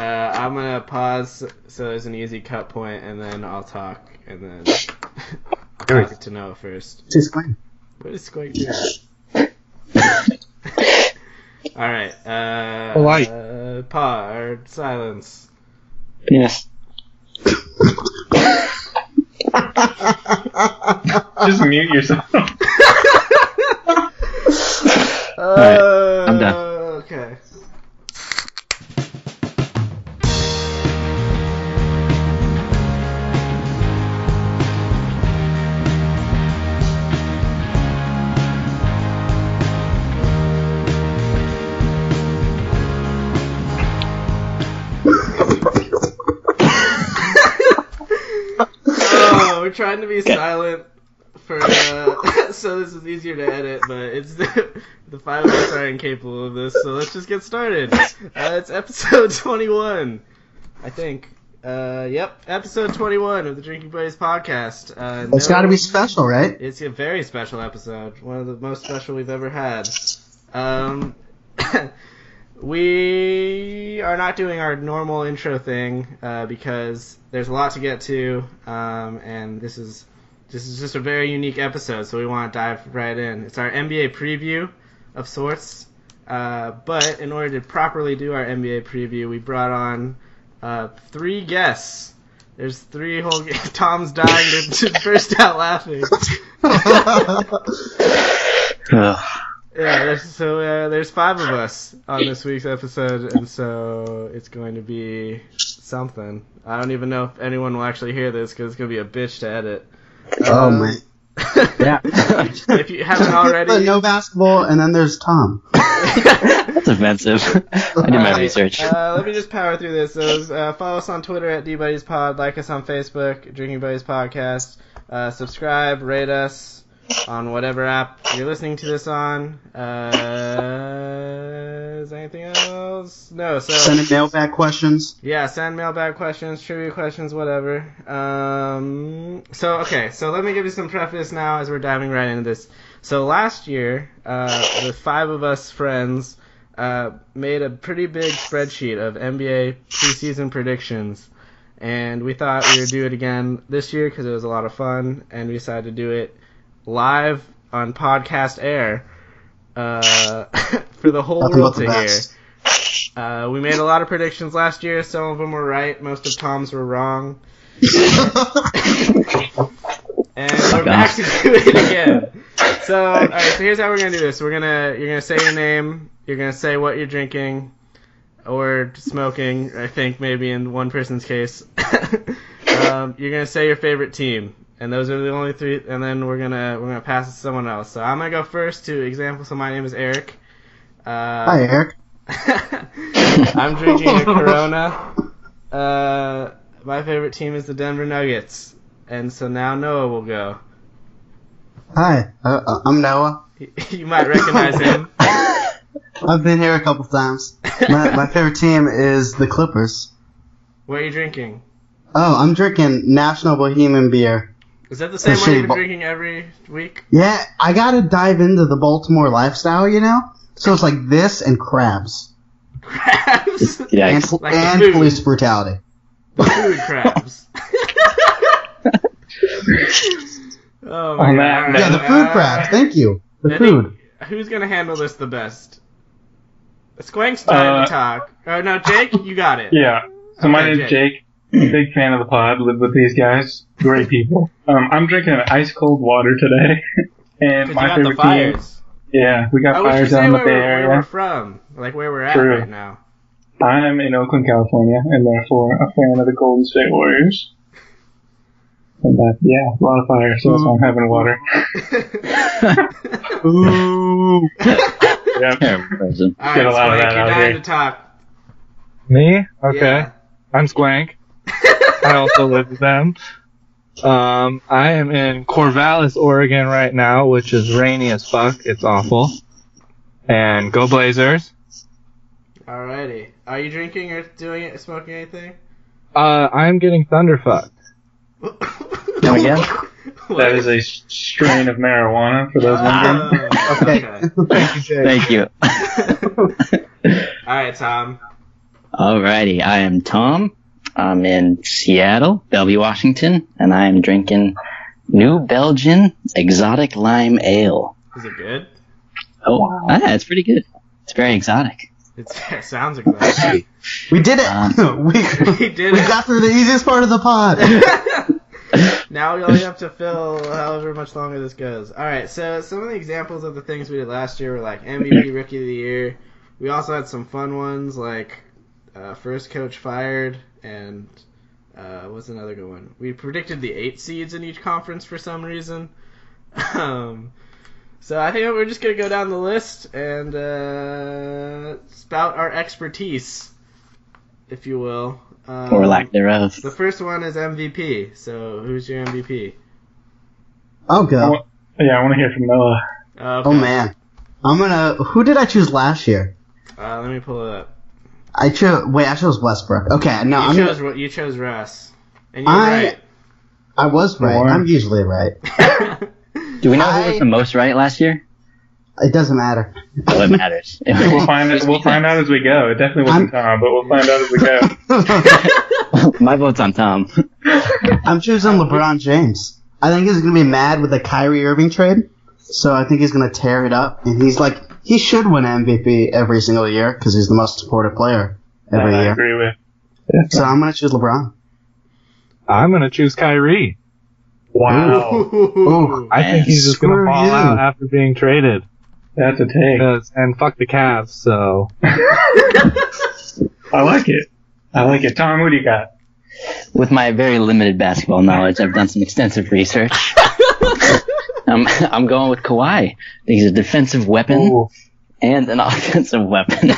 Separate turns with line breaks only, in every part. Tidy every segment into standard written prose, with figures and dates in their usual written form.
I'm gonna pause so there's an easy cut point, and then I'll talk, and then I'll talk to Noah first.
Just Squank.
What is Squank doing? All right. Pause or silence.
Yes.
Just mute yourself.
Alright, I'm done.
Okay. We're trying to be silent for so this is easier to edit, but it's the five of us are incapable of this, so let's just get started. It's episode 21, I think. Yep, episode 21 of the Drinking Buddies podcast.
It's got to be special, right?
It's a very special episode, one of the most special we've ever had. We are not doing our normal intro thing because there's a lot to get to, and this is just a very unique episode, so we want to dive right in. It's our NBA preview of sorts, but in order to properly do our NBA preview, we brought on 3 guests. There's 3 whole... Tom's dying to burst out laughing. Yeah, there's 5 of us on this week's episode, and so it's going to be something. I don't even know if anyone will actually hear this, because it's going to be a bitch to edit.
Oh, man. Yeah.
If you haven't already...
No basketball, and then there's Tom.
That's offensive. I did my research.
Let me just power through this. So, follow us on Twitter at DBuddiesPod, like us on Facebook, Drinking Buddies Podcast, subscribe, rate us on whatever app you're listening to this on. Is there anything else? No, so...
Send in mailbag questions.
Yeah, send mailbag questions, trivia questions, whatever. So let me give you some preface now as we're diving right into this. So last year, the 5 of us friends made a pretty big spreadsheet of NBA preseason predictions. And we thought we would do it again this year because it was a lot of fun, and we decided to do it live on podcast air for the whole world to hear. We made a lot of predictions last year. Some of them were right. Most of Tom's were wrong. And we're back to do it again. So, all right. So here's how we're gonna do this. You're gonna say your name. You're gonna say what you're drinking or smoking. I think maybe in one person's case. You're gonna say your favorite team. And those are the only 3, and then we're gonna pass it to someone else. So I'm gonna go first to example. So my name is Eric.
Hi, Eric.
I'm drinking a Corona. My favorite team is the Denver Nuggets, and so now Noah will go.
Hi, I'm Noah.
You might recognize him.
I've been here a couple times. My favorite team is the Clippers.
What are you drinking?
Oh, I'm drinking National Bohemian beer.
Is that the same one you've been drinking every week?
Yeah, I gotta dive into the Baltimore lifestyle, you know? So it's like this and crabs.
Crabs?
And police brutality.
The food crabs. Oh my god.
Yeah, the food crabs. Thank you. The food.
Who's gonna handle this the best? Squank's time to talk. Oh no, Jake, you got it.
Yeah. So my name's Jake. Big fan of the pod. Live with these guys. Great people. I'm drinking ice cold water today. And my favorite team. Yeah, we got fires down in the Bay Area.
Where we're from, like where we're at right now.
I'm in Oakland, California, and therefore a fan of the Golden State Warriors. And a lot of fire, so that's why I'm having water.
Ooh.
Yep.
Alright,
get a lot of that
you're
out
dying
here.
to talk.
Me? Okay.
Yeah.
I'm Squank. I also live with them. I am in Corvallis, Oregon right now, which is rainy as fuck. It's awful. And go Blazers.
Alrighty. Are you drinking or smoking anything?
I'm getting thunderfucked.
Come again?
That is a strain of marijuana, for those wondering.
Okay.
Thank you, Jake.
Thank you.
Alright, Tom.
Alrighty, I am Tom. I'm in Seattle, Bellevue, Washington, and I am drinking New Belgian Exotic Lime Ale.
Is it good?
Oh, yeah, it's pretty good. It's very exotic.
It sounds exotic.
We did it.
We did
We
it.
got through the easiest part of the pod.
Now we only have to fill however much longer this goes. Alright, so some of the examples of the things we did last year were like MVP Rookie of the Year. We also had some fun ones like first coach fired and what's another good one? We predicted the 8 seeds in each conference for some reason. So I think we're just going to go down the list and spout our expertise, if you will.
Or lack thereof.
The first one is MVP. So who's your MVP?
I'll go.
I want to hear from Noah.
Okay.
Oh man, Who did I choose last year?
Let me pull it up.
I chose Westbrook. Okay, no,
You chose Russ, and you're right.
I was right. I'm usually right.
Do we know who was the most right last year?
It doesn't matter.
Oh, it matters.
We'll find out as we go. It definitely wasn't Tom, but we'll find out as we go.
My vote's on Tom.
I'm choosing LeBron James. I think he's going to be mad with the Kyrie Irving trade, so I think he's going to tear it up. And he should win MVP every single year because he's the most supported player every year.
I agree with.
So I'm going to choose LeBron.
I'm going to choose Kyrie.
Wow.
Ooh.
I think he's just going to fall out after being traded.
That's a take.
And fuck the Cavs, so.
I like it. Tom, what do you got?
With my very limited basketball knowledge, I've done some extensive research. I'm going with Kawhi. I think he's a defensive weapon and an offensive weapon.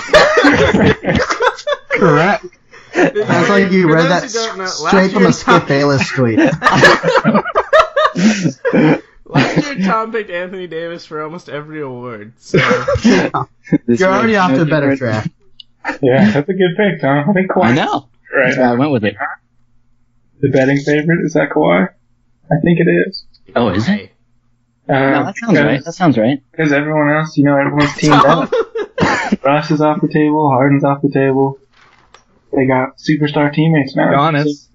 Correct.
Sounds like you read that straight from a Skip Bayless tweet.
Last year, Tom picked Anthony Davis for almost every award. So
You're already off to a better track.
Yeah, that's a good pick, Tom. I think Kawhi.
I know.
Right.
I went with it.
The betting favorite, is that Kawhi? I think it is.
Oh, is it? No, that sounds right. That sounds right.
Because everyone else, everyone's teamed up. Russ is off the table. Harden's off the table. They got superstar teammates now.
Giannis.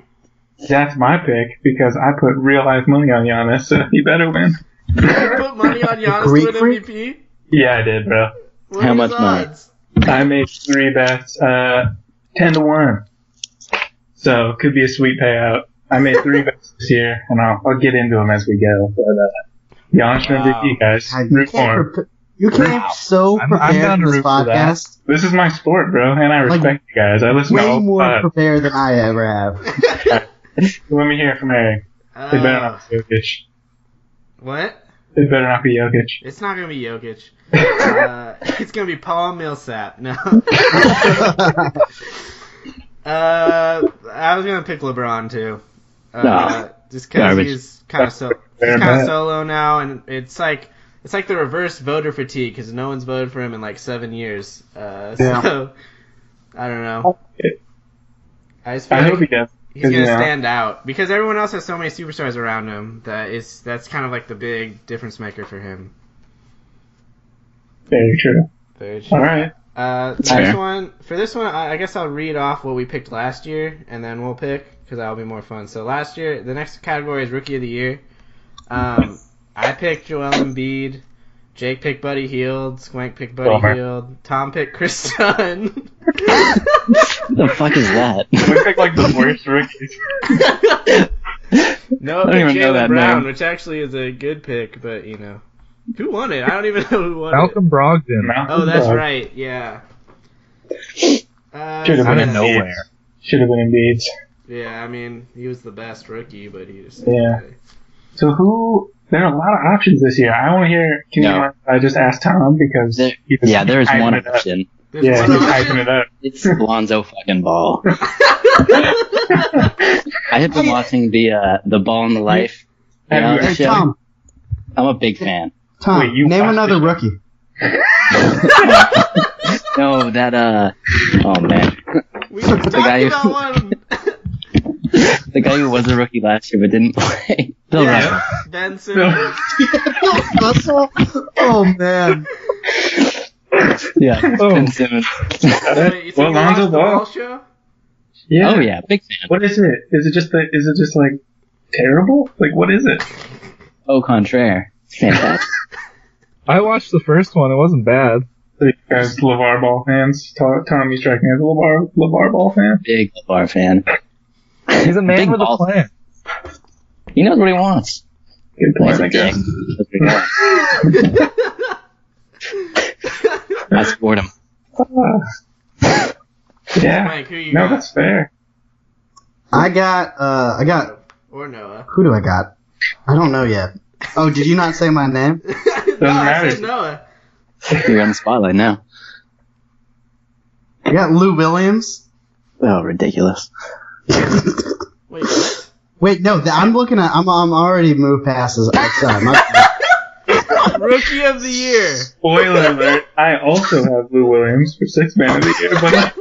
That's my pick because I put real life money on Giannis, so he better win.
You put money on Giannis to win MVP?
Yeah, I did, bro.
What
How
are
much
his
money?
odds?
I
made 3 bets, 10-1. So could be a sweet payout. I made 3 bets this year, and I'll get into them as we go. But Giannis for MVP, guys. Root for him.
You came so prepared for this podcast.
This is my sport, bro, and I respect you guys. I listen to all
way
the
more
pod.
prepared than I ever have.
Let me hear from Eric. It better not be Jokic.
What?
It better not be Jokic.
It's not going to be Jokic. It's going to be Paul Millsap. No. I was going to pick LeBron, too. Just because he's kind of solo now, and it's like the reverse voter fatigue because no one's voted for him in like 7 years. So I don't know. I just feel
hope he does.
He's gonna stand out because everyone else has so many superstars around him that's kind of like the big difference maker for him.
Very true.
Very true.
All right.
For this one, I guess I'll read off what we picked last year, and then we'll pick because that'll be more fun. So last year, the next category is Rookie of the Year. I picked Joel Embiid. Jake picked Buddy Hield. Swank picked Buddy Hield. Tom picked Chris Dunn.
What the fuck is that?
We picked like the worst rookies.
No, I picked Jaylen Brown, which actually is a good pick, but who won it? I don't even know who won
Malcolm
it.
Brogdon.
Oh, that's right. Yeah.
Should have been nowhere. Should have been Embiid.
Yeah, I mean, he was the best rookie, but he just
So there are a lot of options this year. I want to hear. I just asked Tom because
there is one option.
He's hyping it up.
It's Lonzo fucking Ball. I have been watching the Ball in the Life.
Hey, Tom.
I'm a big fan.
Tom, name another rookie.
No, that oh man.
We talked about one.
The guy who was a rookie last year but didn't play. Bill Russell.
Ben Simmons.
Russell? Oh man.
Yeah.
Oh.
Ben Simmons.
Wait, you think you
Lonzo
watched the
Ball?
Ball show?
Yeah.
Oh yeah, big fan.
What is it? Is it just like terrible? Like what is it?
Au contraire. Fantastic.
I watched the first one. It wasn't bad.
You guys, LeVar Ball fans. Tommy strike me as a LeVar Ball fan.
Big LeVar fan.
He's a man
Big
with a
balls.
plan.
He knows what he wants.
Good point, I
He's a
guess.
dick. That's what he wants. I support him.
Yeah.
Mike, who you
No,
got?
that's fair.
I got
Or Noah.
who do I got? I don't know yet. Oh, did you not say my name?
No, I
matter.
said Noah.
You're on the spotlight now.
I got Lou Williams.
Oh, ridiculous.
Wait, what?
Wait, no, I'm looking at. I'm already moved past this outside.
Rookie of the year.
Spoiler alert, I also have Lou Williams for 6th man of the year, but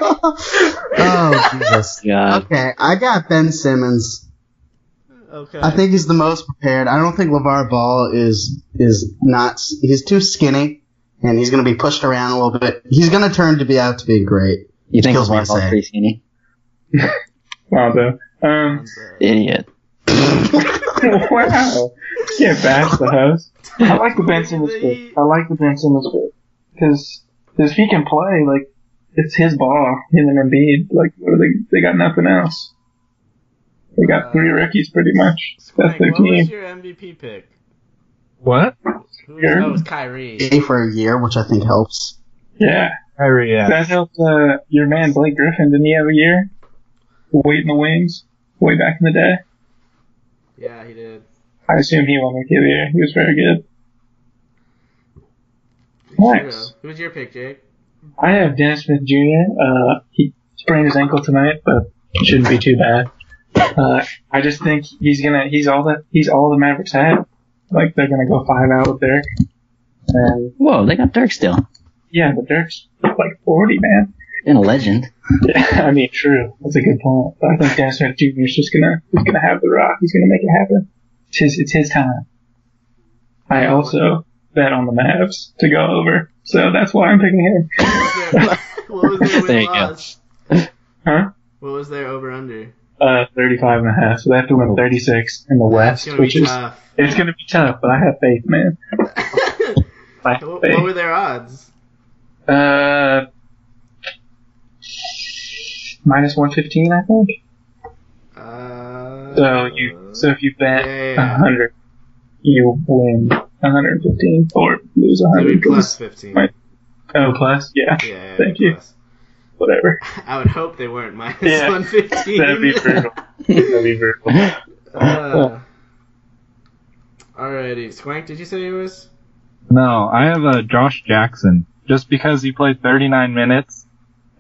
Oh Jesus.
God.
Okay, I got Ben Simmons.
Okay.
I think he's the most prepared. I don't think LeVar Ball is not. He's too skinny, and he's going to be pushed around a little bit. He's going to turn to be out to be great.
You think
Kills me to
LeVar Ball's
say.
pretty skinny?
Lonzo.
Idiot.
Wow. Can't bash the host. I like the Ben Simmons pick. Because if he can play, like, it's his ball, him and Embiid. Like, what are they got nothing else. They got 3 rookies pretty much. That's
Swank,
their
what was
team.
your MVP pick?
What?
Who was, that was Kyrie.
A for a year, which I think helps.
Yeah.
Kyrie, yeah.
That helped your man Blake Griffin. Didn't he have a year? Wait in the wings. Way back in the day.
Yeah, he did.
I assume he won Rookie of the Year. He was very good. Nice.
Who's your pick, Jake?
I have Dennis Smith Jr. He sprained his ankle tonight, but it shouldn't be too bad. I just think he's all the Mavericks had. Like, they're gonna go 5 out with Dirk. And
Whoa, they got Dirk still.
yeah, but Dirk's like 40, man.
And a legend.
Yeah, I mean, true. That's a good point. But I think Dennis Smith Jr. is just he's gonna have the rock. He's gonna make it happen. It's his time. I also bet on the Mavs to go over, so that's why I'm picking him.
What was their
There you
win-loss?
Huh?
What was their over-under?
35.5. So they have to win 36 in the
It's
West,
gonna
which
be
is
tough.
it's gonna be tough. But I have faith, man. I have
What
faith.
were their odds?
Minus 115, I think. So if you bet
Yeah.
100, you win 115 or lose
It'll
100.
be plus 15.
Right. Oh, plus? Yeah.
Yeah,
Thank you.
plus.
Whatever.
I would hope they weren't minus
Yeah.
115.
That'd be brutal. That'd be brutal.
Alrighty. Swank, did you say it was?
No, I have Josh Jackson. Just because he played 39 minutes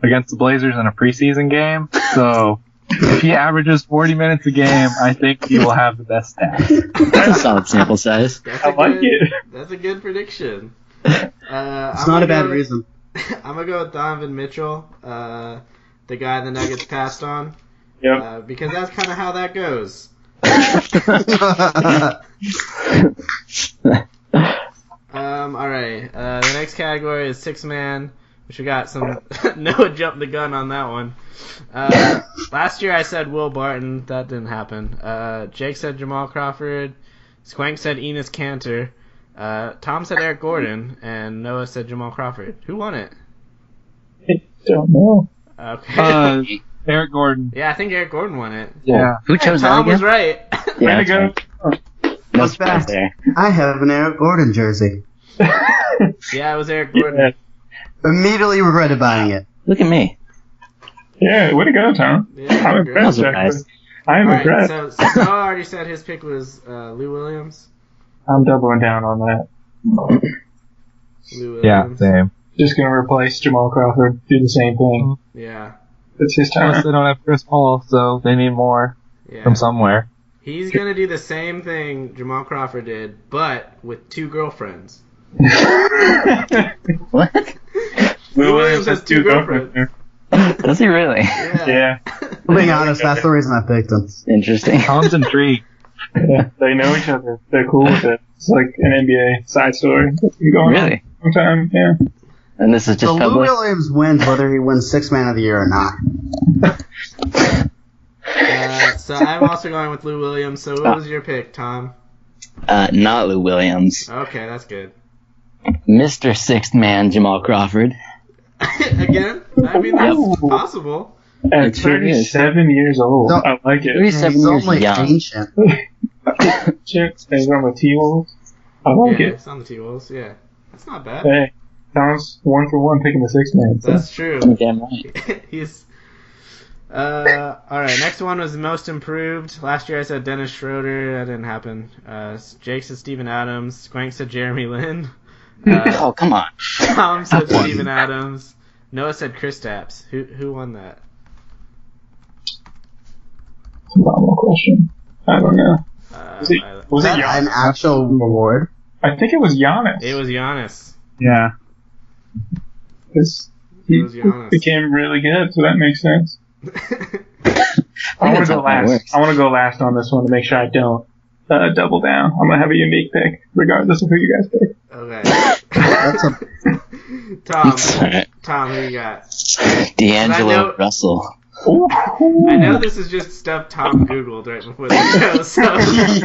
against the Blazers in a preseason game. So, if he averages 40 minutes a game, I think he will have the best stats.
That's a solid sample size.
That's
I like it.
That's a good prediction.
It's not a bad reason.
I'm going to go with Donovan Mitchell, the guy the Nuggets passed on,
Yep.
because that's kind of how that goes. Alright. The next category is 6-man, which we got some Noah jumped the gun on that one. Last year I said Will Barton. That didn't happen. Jake said Jamal Crawford. Swank said Enes Kanter. Tom said Eric Gordon, and Noah said Jamal Crawford. Who won it?
I don't know.
Okay.
Eric Gordon.
Yeah, I think Eric Gordon won it.
Yeah.
Who chose that
Tom
again?
was right.
Yeah,
Way to
that's
go.
right. No surprise there.
I have an Eric Gordon jersey.
Yeah, it was Eric Gordon.
Yeah.
Immediately regretted buying it.
Look at me.
Yeah, way to go, Tom.
Yeah,
I'm
great.
impressed,
No surprise.
actually. I'm
Alright,
impressed.
so Noah already said his pick was Lou Williams.
I'm doubling down on that.
Lou
Yeah,
Williams.
same.
Just gonna replace Jamal Crawford. Do the same thing.
Yeah.
It's his
Plus,
time.
they don't have Chris Paul, so they need more
Yeah.
from somewhere.
He's gonna do the same thing Jamal Crawford did, but with 2 girlfriends.
What?
Lou Williams has 2
girlfriends.
girlfriends.
Does he really?
Yeah.
Being honest, that's the reason I picked him.
Interesting.
Tom's intrigued.
Yeah. They know each other. They're cool with it. It's like an NBA side story. That's been going on.
Really?
sometime. Yeah.
And this is just
So Lou
public.
Williams wins whether he wins Sixth Man of the Year or not.
So I'm also going with Lou Williams. So what was your pick, Tom?
Not Lou Williams.
Okay, that's good.
Mr. Sixth Man, Jamal Crawford.
Again? I mean, that's possible.
At
It sure is.
37 years old.
No.
I like it.
37
He's
years
only
young.
ancient.
Chicks, and on the T-Wolves. I like
Yeah,
it.
it's on the T-Wolves, yeah. That's not bad.
Hey, Tom's 1 for 1 picking the Sixth Man. So.
That's true.
Damn right.
He's... Alright, next one was most improved. Last year I said Dennis Schroeder. That didn't happen. Jake said Steven Adams. Squank said Jeremy Lin.
Oh, come on.
Tom said Steven Adams. Noah said Kristaps. Who won that?
Phenomenal question. I don't know. Was it
Was that
Giannis?
an actual reward?
I think it was Giannis.
It was Giannis.
Yeah.
Because
It
he
was Giannis.
became really good, so that makes sense. I want
that's
to
how
go
it
last.
works.
I want to go last on this one to make sure I don't double down. I'm gonna have a unique pick, regardless of who you guys pick.
Okay.
That's a
Tom, who you got?
D'Angelo
I know-
Russell.
I know this is just stuff Tom Googled right before the show, so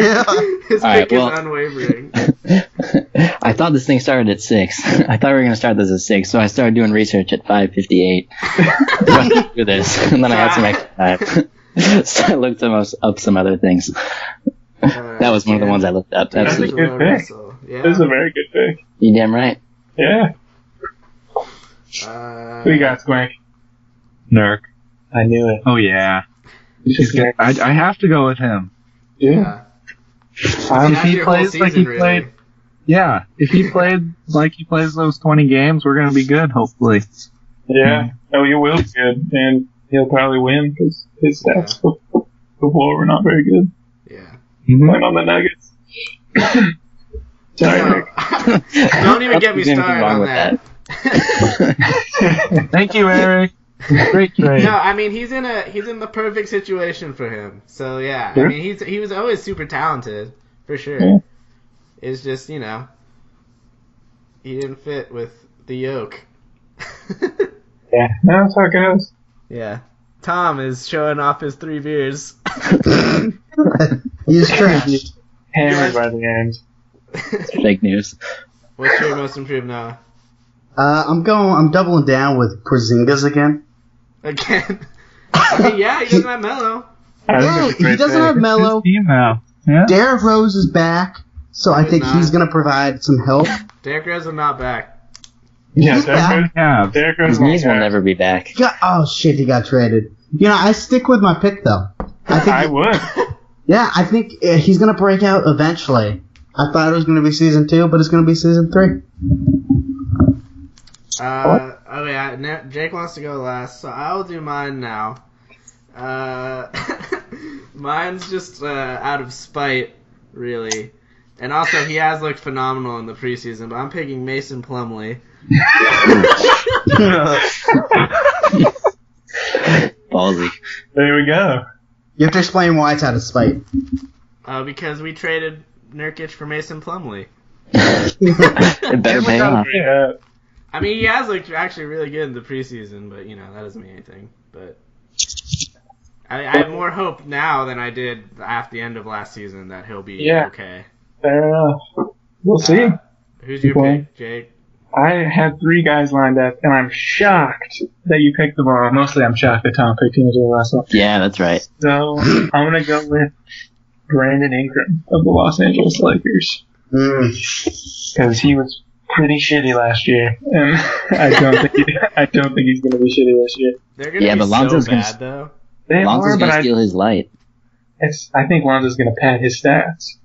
Yeah.
his
All right,
pick
well-
is unwavering.
I thought this thing started at 6. I thought we were going to start this at 6, so I started doing research at 5:58. Running through this, and then I had some extra time. So I looked up some other things. That was one of the ones I looked up.
That's a
Absolutely.
good pick.
Russell. Yeah.
This is a very good pick.
You damn right.
Yeah. Who you got, Squank?
Nurk.
I knew it.
Oh, yeah. He's good. I have to go with him.
Yeah.
If he plays like he played, yeah. If he played like he plays those 20 games, we're gonna be good. Hopefully.
Yeah. Oh, you will be good, and he'll probably win because his stats before were not very good.
Yeah.
Playing on the Nuggets. Sorry,
No.
Nick.
Don't even get me
There's anything
started
wrong
on
with
that.
Thank you, Eric. Great trade.
No, I mean he's in the perfect situation for him. So yeah, I
Sure.
mean he was always super talented for sure.
Yeah.
It's just he didn't fit with the yoke.
Yeah, that's how it goes.
Yeah, Tom is showing off his 3 beers.
He's trashed.
Hammered by the end.
Fake news.
What's your most improved now?
I'm doubling down with Porzingis again.
Again. I mean, yeah, he doesn't have Melo.
I think
Hey,
it's a great
he doesn't
pick.
have Melo.
His team now. Yeah.
Derrick Rose is back, so I think he's going to provide some help.
Derrick Rose is not back.
Yeah,
He's back.
Yeah.
Derrick Rose
His knees will never be back.
Oh shit, he got traded. You know, I stick with my pick though.
I would.
Yeah, I think he's going to break out eventually. I thought it was going to be season 2, but it's going to be season 3.
Okay, Jake wants to go last, so I'll do mine now. Mine's just out of spite, really. And also, he has looked phenomenal in the preseason, but I'm picking Mason Plumlee.
Ballsy.
There we go.
You have to explain why it's out of spite.
Because we traded Nurkic for Mason Plumlee.
It better pay off.
Yeah.
I mean, he has looked actually really good in the preseason, but, you know, that doesn't mean anything. But I have more hope now than I did at the end of last season that he'll be okay.
Fair enough. We'll see.
Who's your
Okay.
pick, Jake?
I had 3 guys lined up, and I'm shocked that you picked them all. Mostly I'm shocked that Tom picked D'Angelo Russell.
Yeah, that's right.
So I'm going to go with Brandon Ingram of the Los Angeles Lakers. Because he was pretty shitty last year, and I don't think he's going to be shitty this year.
They're gonna
Yeah,
be
but Lonzo's
so
gonna-
bad, though.
They
Lonzo's
are, but
gonna steal his light.
I think Lonzo's going to pad his stats.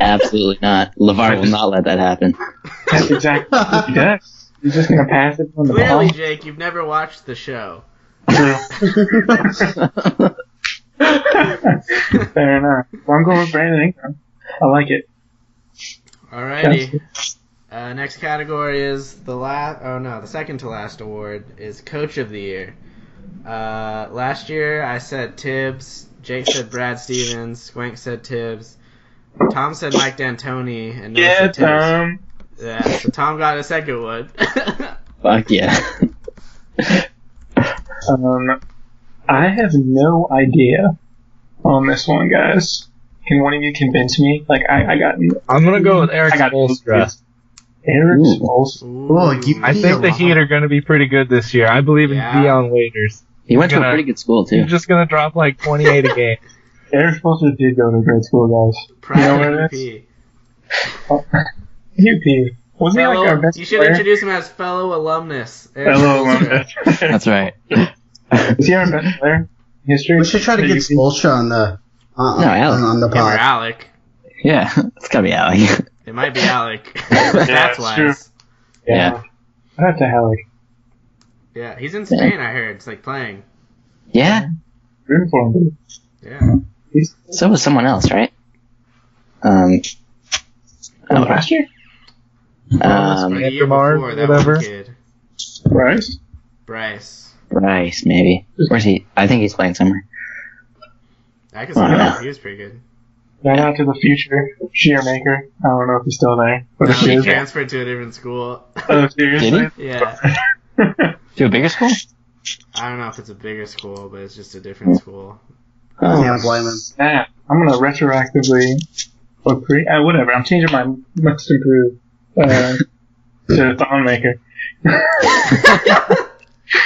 Absolutely not. LeVar will not let that happen.
That's exactly what he does. He's just going to pass it from the
Clearly,
ball.
Jake, you've never watched the show.
Fair enough. Well, I'm going with Brandon Ingram. I like it.
Alrighty. Next category is the second to last award is Coach of the Year. Last year I said Tibbs, Jake said Brad Stevens, Squank said Tibbs, Tom said Mike D'Antoni, and Noah
Yeah,
said Tibbs.
Tom.
Yeah, so Tom got a second one.
Fuck yeah.
I have no idea on this one, guys. Can one of you convince me? Like, I got.
I'm gonna go with Eric Spoelstra.
Eric Spoelstra.
Ooh,
I think the Heat are gonna be pretty good this year. I believe in Dion Waiters.
He went to a pretty good school too.
He's just gonna drop like 28 a game.
Eric Spoelstra did go to great school, guys.
Private UP.
UP. Wasn't he like our best
You should
player?
introduce him as fellow alumnus. Eric
Fellow
Spoelstra.
alumnus.
That's right.
Is he our best player in history?
We should try to get Spoelstra on the on the
Him or
pod.
Alec.
Yeah, it's gotta be Alec.
It might be Alec.
that's
That's
true.
wise.
Yeah.
Shout out to Alec.
Yeah, he's in Spain, I heard. It's like playing.
Yeah.
Rooting for him, dude.
Yeah.
So was someone else, right?
Last year?
Or the year
Mark,
before, that
whatever.
one kid.
Bryce?
Bryce.
Bryce, maybe. Where's he? I think he's playing somewhere.
I can see that. He was pretty good.
Shout out to the future Shearmaker. I don't know if he's still there. But
No,
if he
he
is,
transferred to a different school.
oh, seriously?
Did
Yeah.
To a bigger school?
I don't know if it's a bigger school, but it's just a different school.
Can't blame him.
Snap. I'm gonna retroactively whatever. I'm changing my must improve to Thon Maker.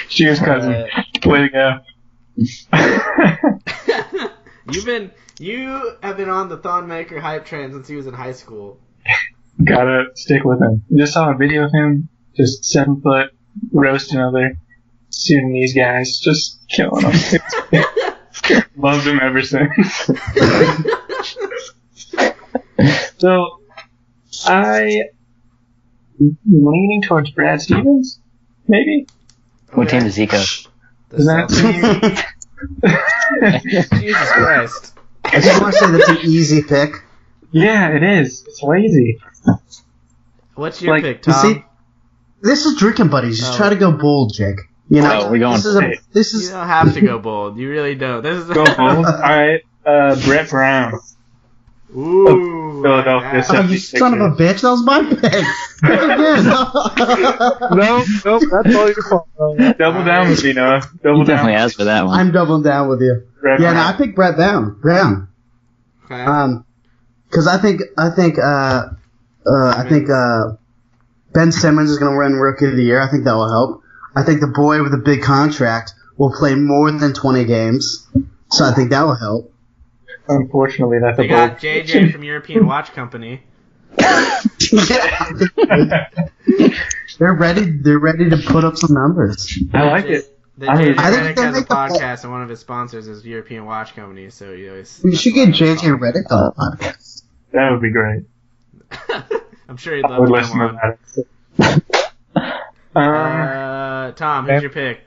Cheers, cousin. Way to go.
You have been on the Thon Maker hype train since he was in high school.
Gotta stick with him. Just saw a video of him, just 7 foot, roasting other Sudanese guys, just killing them. Loved him ever since. So, I'm leaning towards Brad Stevens, maybe?
What team does he coach?
The
Is that
Celtics. Jesus Christ.
I just want to say that's an easy pick.
Yeah, it is. It's lazy.
What's your
Like,
pick,
You
Tom?
see, this is drinking buddies. Just
Oh.
try to go bold, Jake. You know,
Oh, we're going
this is a, this
You
is
don't have to go bold. You really don't. This is
Go bold. Alright, Brett Brown.
Ooh.
Philadelphia
like that.
oh, you son of a bitch. That was my pick.
Nope, that's all your fault.
Double down with me, Noah.
He
Double
definitely
down.
asked for that one.
I'm doubling down with you.
Brett
Yeah, no,
Brown.
I picked Brett Brown.
Okay.
Because I think Ben Simmons is going to win Rookie of the Year. I think that will help. I think the boy with the big contract will play more than 20 games, so I think that will help.
Unfortunately, that's
They
a bold
got JJ from European Watch Company.
They're ready. They're ready to put up some numbers.
I like it.
The
I
JJ
think
Redick
they
has a
make the
podcast, and one of his sponsors is European Watch Company, so you always...
You should get JJ Redick on the podcast.
That would be great.
I'm sure he'd
I
love
would
to come
listen
on.
to that.
Tom, who's your pick?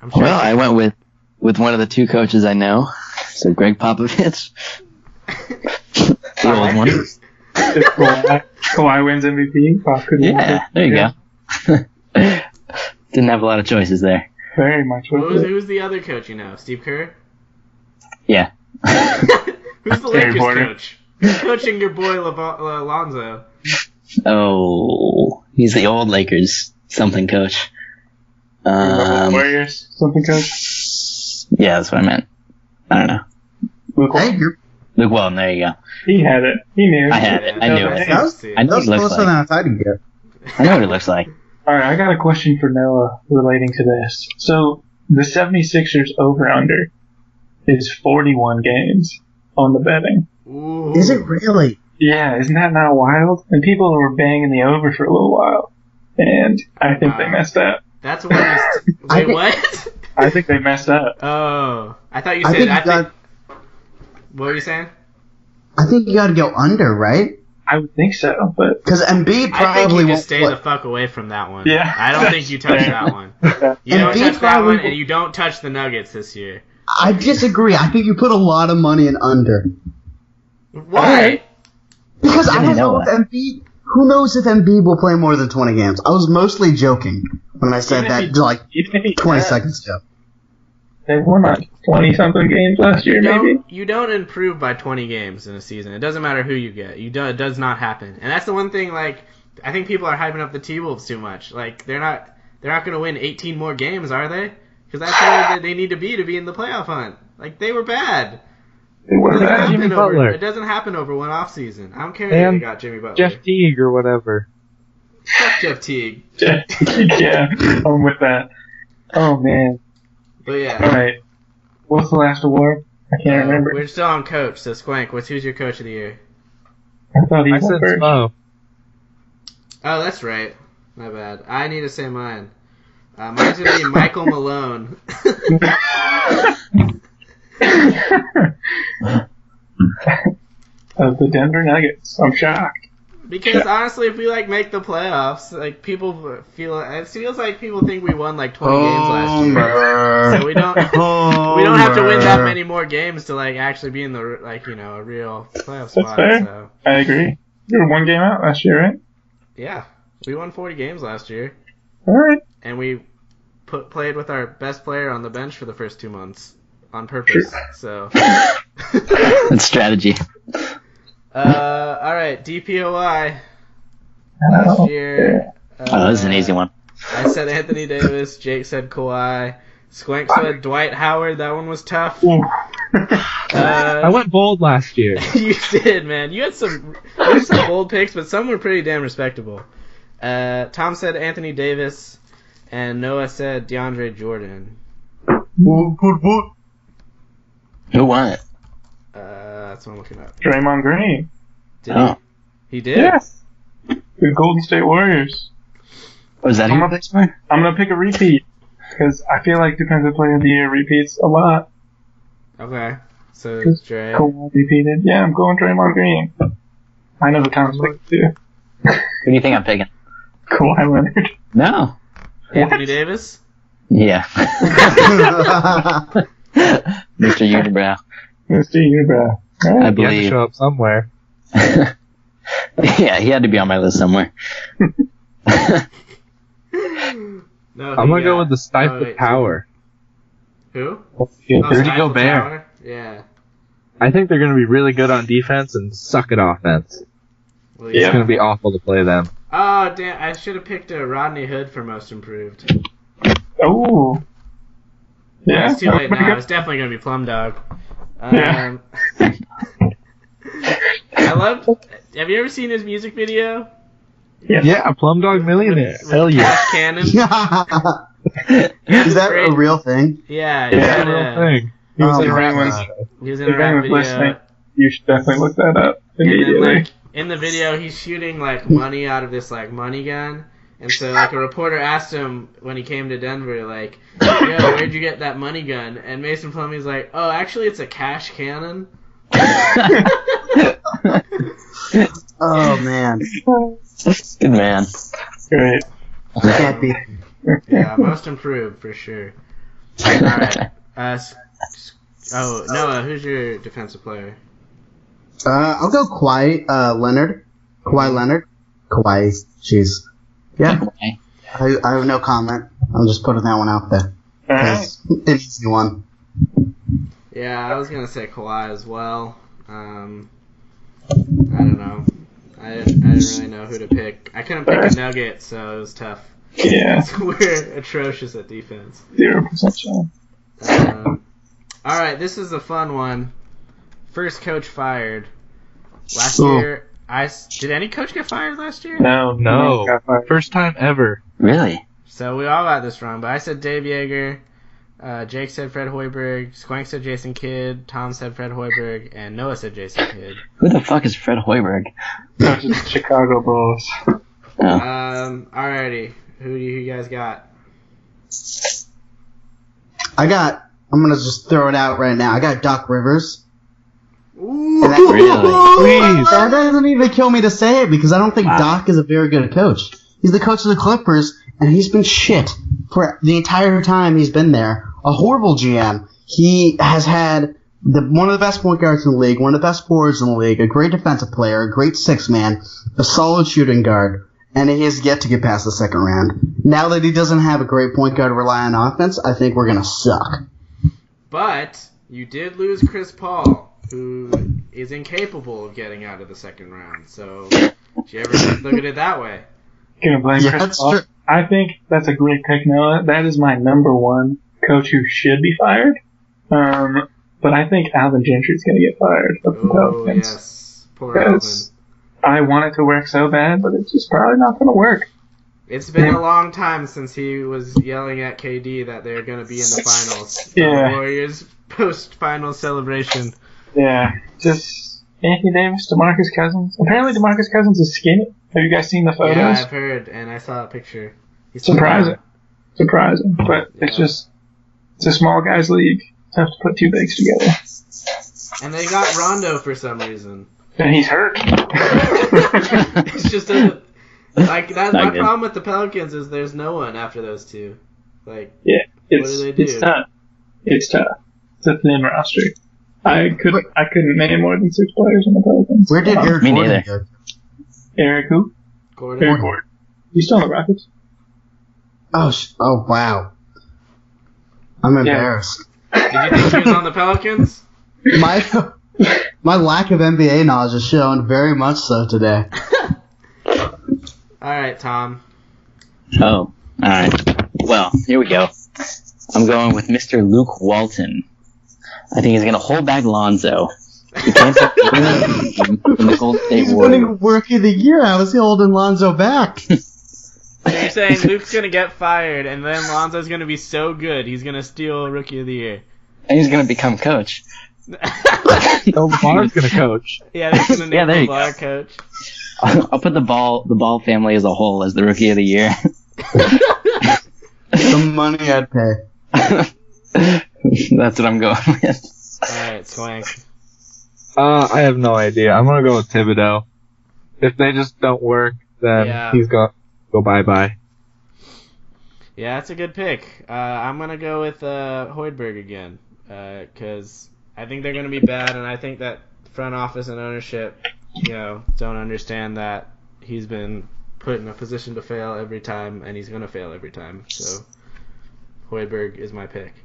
I'm sure
Well, I went with one of the two coaches I know, so Greg Popovich. The old one.
If Kawhi wins MVP, Pop could win
Yeah,
it.
there you go. Didn't have a lot of choices there.
Very much.
Who's the other coach you know? Steve Kerr?
Yeah.
Who's the
Terry
Lakers
Porter.
coach? Who's coaching your boy Alonzo?
Oh, he's the old Lakers something coach.
Warriors, something coach.
Yeah, that's what I meant. I don't know.
Luke,
Hey, you're,
Luke Walton, there you go.
he had it. He knew.
I had it. I knew it.
that was,
I know
that was
what it looks
closer
like.
than I thought you'd get.
I know what it looks like.
All right, I got a question for Noah relating to this. So the 76ers over-under is 41 games on the betting.
Ooh.
Is it really?
Yeah, isn't that not wild? And people were banging the over for a little while, and I think they messed up.
That's what is...
I
Wait,
think-
what?
I think they messed up.
Oh. I thought you
I
said...
think you got.
What were you saying?
I think you got to go under, right?
I would think so, but
Because Embiid
I think
probably
you
won't
just stay
play.
the fuck away from that one.
Yeah.
I don't think you touch that one. You
And
don't
Embiid
touch that
probably
one, and you don't touch the Nuggets this year.
I disagree. I think you put a lot of money in under.
Why?
Because I
didn't
don't know
know
if Embiid. Who knows if Embiid will play more than 20 games? I was mostly joking when I said
Even if
that
he-
like
even if he
20
does,
seconds ago.
They won like 20-something games last year, maybe?
You don't improve by 20 games in a season. It doesn't matter who you get. It does not happen. And that's the one thing, like, I think people are hyping up the T-Wolves too much. Like, they're not going to win 18 more games, are they? Because that's where they need to be in the playoff hunt. Like, they were bad. It doesn't happen over one off season. I don't care if they got Jimmy Butler.
Jeff Teague or whatever.
Fuck Jeff Teague.
Yeah, I'm with that. Oh, man.
But yeah.
Alright. What's the last award? I can't remember.
We're still on coach, so Squank, who's your coach of the year?
I said
Smo.
Oh, that's right. My bad. I need to say mine. Mine's going to be Michael Malone.
Of the Denver Nuggets. I'm shocked.
Because honestly, if we make the playoffs, people it feels like people think we won 20 games last year. So we don't have to win that many more games to actually be in the a real playoff spot.
That's fair.
So.
I agree. You were one game out last year, right?
Yeah, we won 40 games last year.
All right.
And we played with our best player on the bench for the first 2 months on purpose. So
That's strategy.
All right, DPOY. Last year.
Oh, this is an easy one.
I said Anthony Davis. Jake said Kawhi. Squank said Dwight Howard. That one was tough.
I went bold last year.
You did, man. You had some bold picks, but some were pretty damn respectable. Tom said Anthony Davis, and Noah said DeAndre Jordan.
Who won it?
That's what I'm looking up.
Draymond Green.
Did he? He did?
Yes. The Golden State Warriors.
Was that who you picked?
I'm going to pick a repeat, because I feel like Defensive Player of the Year repeats a lot.
Okay. So, Dre.
Kawhi repeated. Yeah, I'm going Draymond Green. I know the Tom's pick too.
Who do you think I'm picking?
Kawhi Leonard.
No.
Anthony Davis?
Yeah. Mr. Unibrow.
Mr. Unibrow.
I
He had to
believe.
show up somewhere.
Yeah, he had to be on my list somewhere.
No,
I'm gonna go with the stifle power.
Who?
Rudy
Stifle
Gobert.
Tower? Yeah.
I think they're gonna be really good on defense and suck at offense.
Well,
It's gonna be awful to play them.
Oh, damn. I should have picked Rodney Hood for most improved.
Oh. Yeah.
It's too late now. It's definitely going to be Plum Dog.
Yeah.
I love... Have you ever seen his music video?
Yeah, Plum Dog Millionaire.
With
Hell yeah.
Cash Cannon?
Is that a real thing?
Yeah.
Yeah, real thing.
He was
Oh,
in a rap
everyone's-
He was in a rap video.
listening, you should definitely look that up
And
immediately.
then, in the video, he's shooting, money out of this, money gun. And so, a reporter asked him when he came to Denver, yo, where'd you get that money gun? And Mason Plumlee's like, oh, actually, it's a cash cannon.
Oh man,
Good man.
Great.
can't be.
Yeah, most improved, for sure. Alright. Noah, who's your defensive player?
I'll go Kawhi Leonard. Kawhi Leonard. Kawhi. Jeez. Yeah.
Okay.
I have no comment. I'm just putting that one out there.
Alright.
It's an easy one.
Yeah, I was going to say Kawhi as well. I don't know. I didn't really know who to pick. I couldn't pick a Nugget, so it was tough.
Yeah.
We're atrocious at defense.
0% shot.
Alright, this is a fun one. First coach fired. Last
Oh.
year, did any coach get fired last year?
No.
Got fired.
First time ever.
Really?
So we all got this wrong, but I said Dave Yeager. Jake said Fred Hoiberg. Squank said Jason Kidd. Tom said Fred Hoiberg. And Noah said Jason Kidd.
Who the fuck is Fred Hoiberg?
Coach of the Chicago Bulls.
Oh.
Alrighty. Who do you guys got?
I'm gonna just throw it out right now. I got Doc Rivers.
Ooh,
Really?
That doesn't even kill me to say it because I don't think Doc is a very good coach. He's the coach of the Clippers, and he's been shit for the entire time he's been there. A horrible GM. He has had one of the best point guards in the league, one of the best forwards in the league, a great defensive player, a great six-man, a solid shooting guard, and he has yet to get past the second round. Now that he doesn't have a great point guard to rely on offense, I think we're going to suck.
But you did lose Chris Paul, who is incapable of getting out of the second round. So, did you ever look at it that way?
Gonna blame Chris Paul. True. I think that's a great pick, Noah. That is my number one coach who should be fired. But I think Alvin Gentry's gonna get fired of the Pelicans.
Yes, poor Alvin.
I want it to work so bad, but it's just probably not gonna work.
It's been a long time since he was yelling at KD that they're going to be in the finals.
Yeah.
The Warriors post-final celebration.
Yeah. Just Anthony Davis, DeMarcus Cousins. Apparently DeMarcus Cousins is skinny. Have you guys seen the photos?
Yeah, I've heard, and I saw a picture. He's
surprising. But it's a small guy's league. It's tough to put two bigs together.
And they got Rondo for some reason.
And he's hurt.
It's just a... Like, that's my problem with the Pelicans is there's no one after those two. Like,
yeah,
what do they do?
It's tough. It's a thin roster. I couldn't name more than 6 players on the Pelicans.
Where did Eric Gordon go?
Eric who?
Gordon.
Eric Gordon. He's still on the Rockets.
Oh wow. I'm embarrassed.
Did you think he was on the Pelicans?
My lack of NBA knowledge is shown very much so today.
All right, Tom.
Oh, all right. Well, here we go. I'm going with Mr. Luke Walton. I think he's going to hold back Lonzo. He can't take from the Golden State
He's
Warriors.
winning Rookie of the Year. How is he holding Lonzo back?
So you're saying Luke's going to get fired, and then Lonzo's going to be so good, he's going to steal Rookie of the Year.
And he's going to become coach.
LeVar's going to coach.
Yeah, they're going to name LeVar coach.
I'll put the Ball family as a whole as the Rookie of the Year.
The money I'd pay.
That's what I'm going with.
Alright, Swank.
I have no idea. I'm going to go with Thibodeau. If they just don't work, then he's going to go bye-bye.
Yeah, that's a good pick. I'm going to go with Hoiberg again. Because I think they're going to be bad, and I think that front office and ownership, don't understand that he's been put in a position to fail every time, and he's going to fail every time. So, Hoiberg is my pick.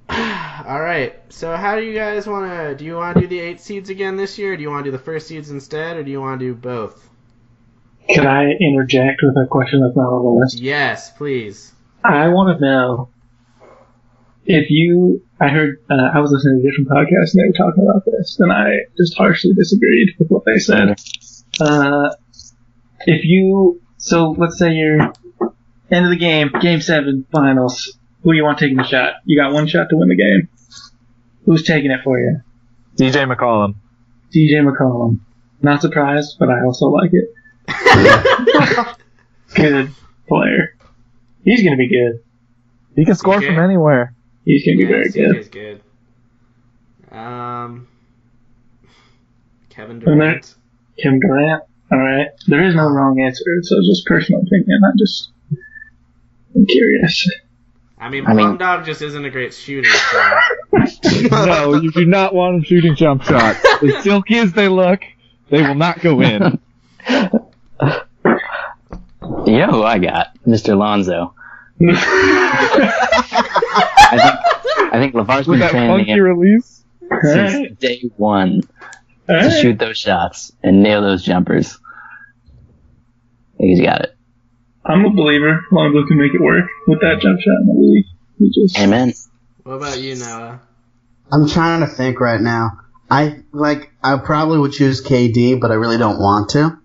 All right. So, how do you guys want to? Do you want to do the 8 seeds again this year? Or do you want to do the first seeds instead, or do you want to do both?
Could I interject with a question that's not on the list?
Yes, please.
I want to know if you. I heard. I was listening to a different podcast and they were talking about this, and I just harshly disagreed with what they said. So let's say you're end of the game, Game 7, finals. Who do you want taking the shot? You got one shot to win the game. Who's taking it for you?
DJ McCollum.
DJ McCollum. Not surprised, but I also like it. Good player. He's going to be good.
He can score from anywhere.
He's going to be very good.
He's good. Kevin Durant.
Kevin Durant. All right. There is no wrong answer. So it's just personal opinion. I'm curious.
I mean, Plumdog just isn't a great shooter. So.
No, you do not want him shooting jump shots. As silky as they look, they will not go in.
You know who I got? Mr. Lonzo. I think LeVar's been training him since day one to shoot those shots and nail those jumpers. I think he's got it.
I'm a believer. Lonzo can make it work with that jump shot in the league.
Amen.
What about you, Noah?
I'm trying to think right now. I probably would choose KD, but I really don't want to.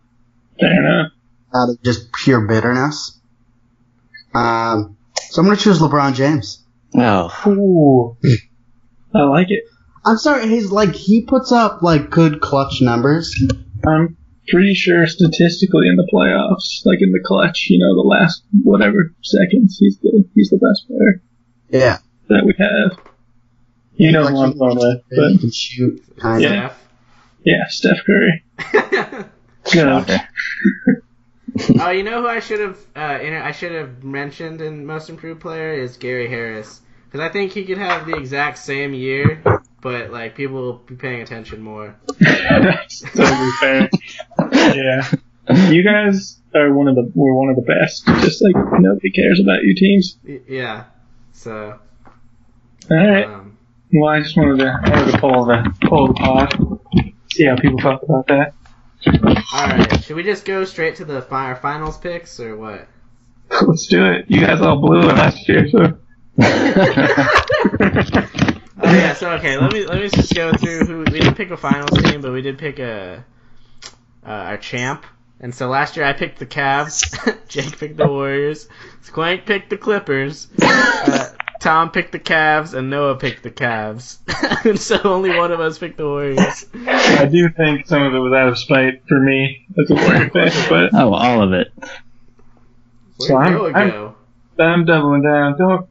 Fair enough.
Out of just pure bitterness. So I'm going to choose LeBron James.
Oh.
Ooh. I like it.
I'm sorry, he puts up good clutch numbers.
I'm pretty sure statistically in the playoffs, in the clutch, the last whatever seconds, he's the best player.
Yeah.
That we have. You know who I'm going with, but
he can shoot.
Yeah, Steph Curry.
Good.
Oh, you know who I should have mentioned in Most Improved Player is Gary Harris, because I think he could have the exact same year, but people will be paying attention more.
Totally fair. Yeah, you guys are one of the best. Just nobody cares about you teams.
Yeah, so
All right. Well, I just wanted to poll the pod, see how people felt about that.
All right. Should we just go straight to the our finals picks or what?
Let's do it. You guys all blew it last year, so.
Oh yeah. So okay, let me just go through who we didn't pick a finals team, but we did pick our champ. And so last year I picked the Cavs, Jake picked the Warriors, Squank picked the Clippers, Tom picked the Cavs, and Noah picked the Cavs. And so only one of us picked the Warriors.
I do think some of it was out of spite for me as a Warrior fan, but
all of it.
Where'd Noah go?
I'm doubling down. Don't.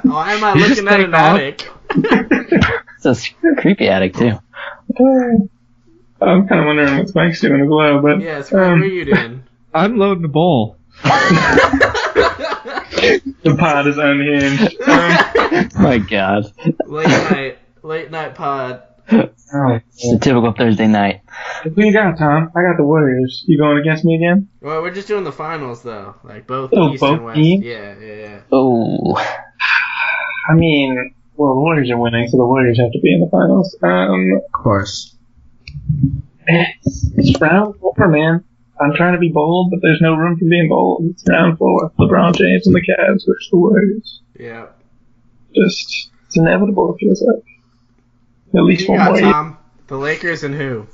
Why am I looking at an attic?
It's a creepy attic too.
I'm kind of wondering what Spike's doing as well, but...
Yeah, Spike, what are you doing?
I'm loading the bowl.
The pod is unhinged.
My God.
Late night pod.
It's a typical Thursday night.
Who you got, Tom? I got the Warriors. You going against me again?
Well, we're just doing the finals, though. Like, both East
both
and West.
teams?
Yeah.
Oh.
I mean, well, the Warriors are winning, so the Warriors have to be in the finals.
Of course.
It's round 4, man. I'm trying to be bold, but there's no room for being bold. It's round 4. LeBron James and the Cavs versus the Warriors.
Yeah.
It's inevitable, it feels like. At least one more.
Tom? The Lakers and who?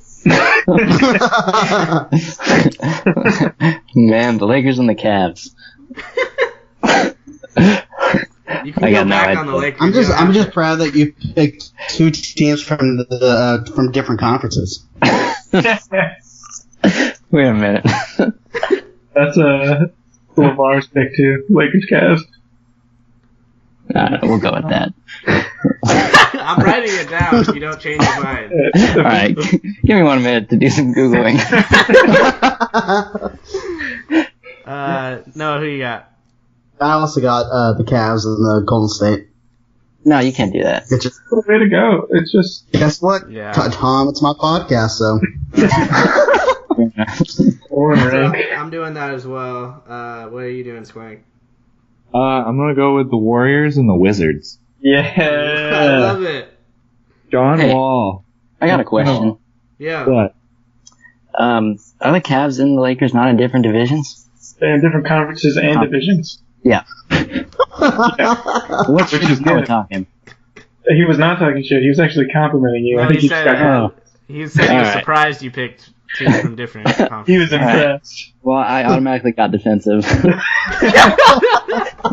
Man, the Lakers and the Cavs.
You can go back on the Lakers.
I'm just proud that you picked two teams from from different conferences.
Wait a minute.
That's LeVar's pick too. Lakers Cavs.
We'll go with that.
I'm writing it down if you don't change your mind.
Alright, give me 1 minute to do some Googling.
No, who you got?
I also got the Cavs and the Golden State.
No, you can't do that.
It's just,
way to go. It's just...
Guess what?
Yeah.
Tom, it's my podcast, so...
I'm doing that as well. What are you doing, Squank?
I'm gonna go with the Warriors and the Wizards.
Yeah.
I love it.
John
Hey.
Wall.
I got a question.
Yeah.
What?
Are the Cavs and the Lakers not in different divisions?
They're in different conferences and divisions.
Yeah. What's
Which is
Noah
good.
talking?
He was not talking shit. He was actually complimenting you.
No,
I think
he
just
said,
got
he said he was
Alright.
surprised you picked two from different conferences.
He was impressed.
Well, I automatically got defensive.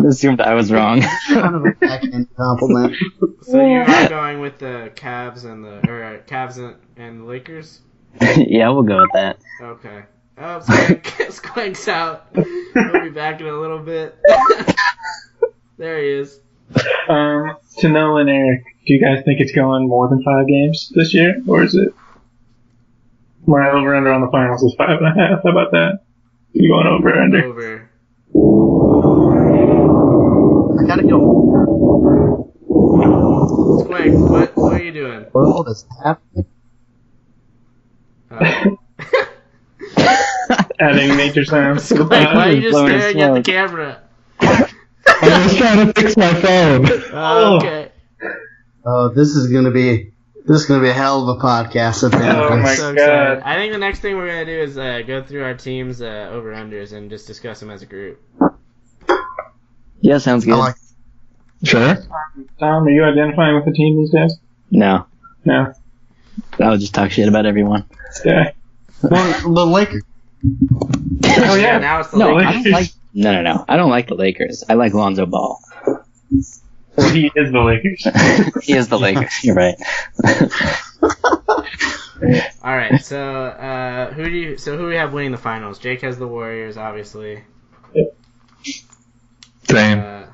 Assumed I was wrong.
kind of a backhand compliment.
So you're going with the Cavs and the Lakers?
Yeah, we'll go with that.
Okay. Oh, Squank's out. We'll be back in a little bit. There he is.
To Noah and Eric, do you guys think it's going more than 5 games this year, or is it? My over/under on the finals is 5.5. How about that? You going over or under?
Over.
I gotta go.
Squank, what are you doing?
What is happening?
Adding nature sounds to the
Squank, why are
pod.
you just
Blowing
staring at the
smoke.
camera?
I was trying to fix my phone.
Okay.
Oh, this is gonna be a hell of a podcast at the end
Oh
of
my
this.
So
God.
excited. I think the next thing we're gonna do is go through our teams over/unders and just discuss them as a group.
Yeah, sounds good.
I like
Sure.
Tom, are you identifying with the team these days?
No,
No.
I'll just talk shit about everyone.
Yeah.
well, the Lakers.
Oh yeah.
Now it's the
No,
Lakers.
I don't like. No. I don't like the Lakers. I like Lonzo Ball.
Well, he is the Lakers.
He is the Lakers. You're right.
All right. So who do we have winning the finals? Jake has the Warriors, obviously.
Same.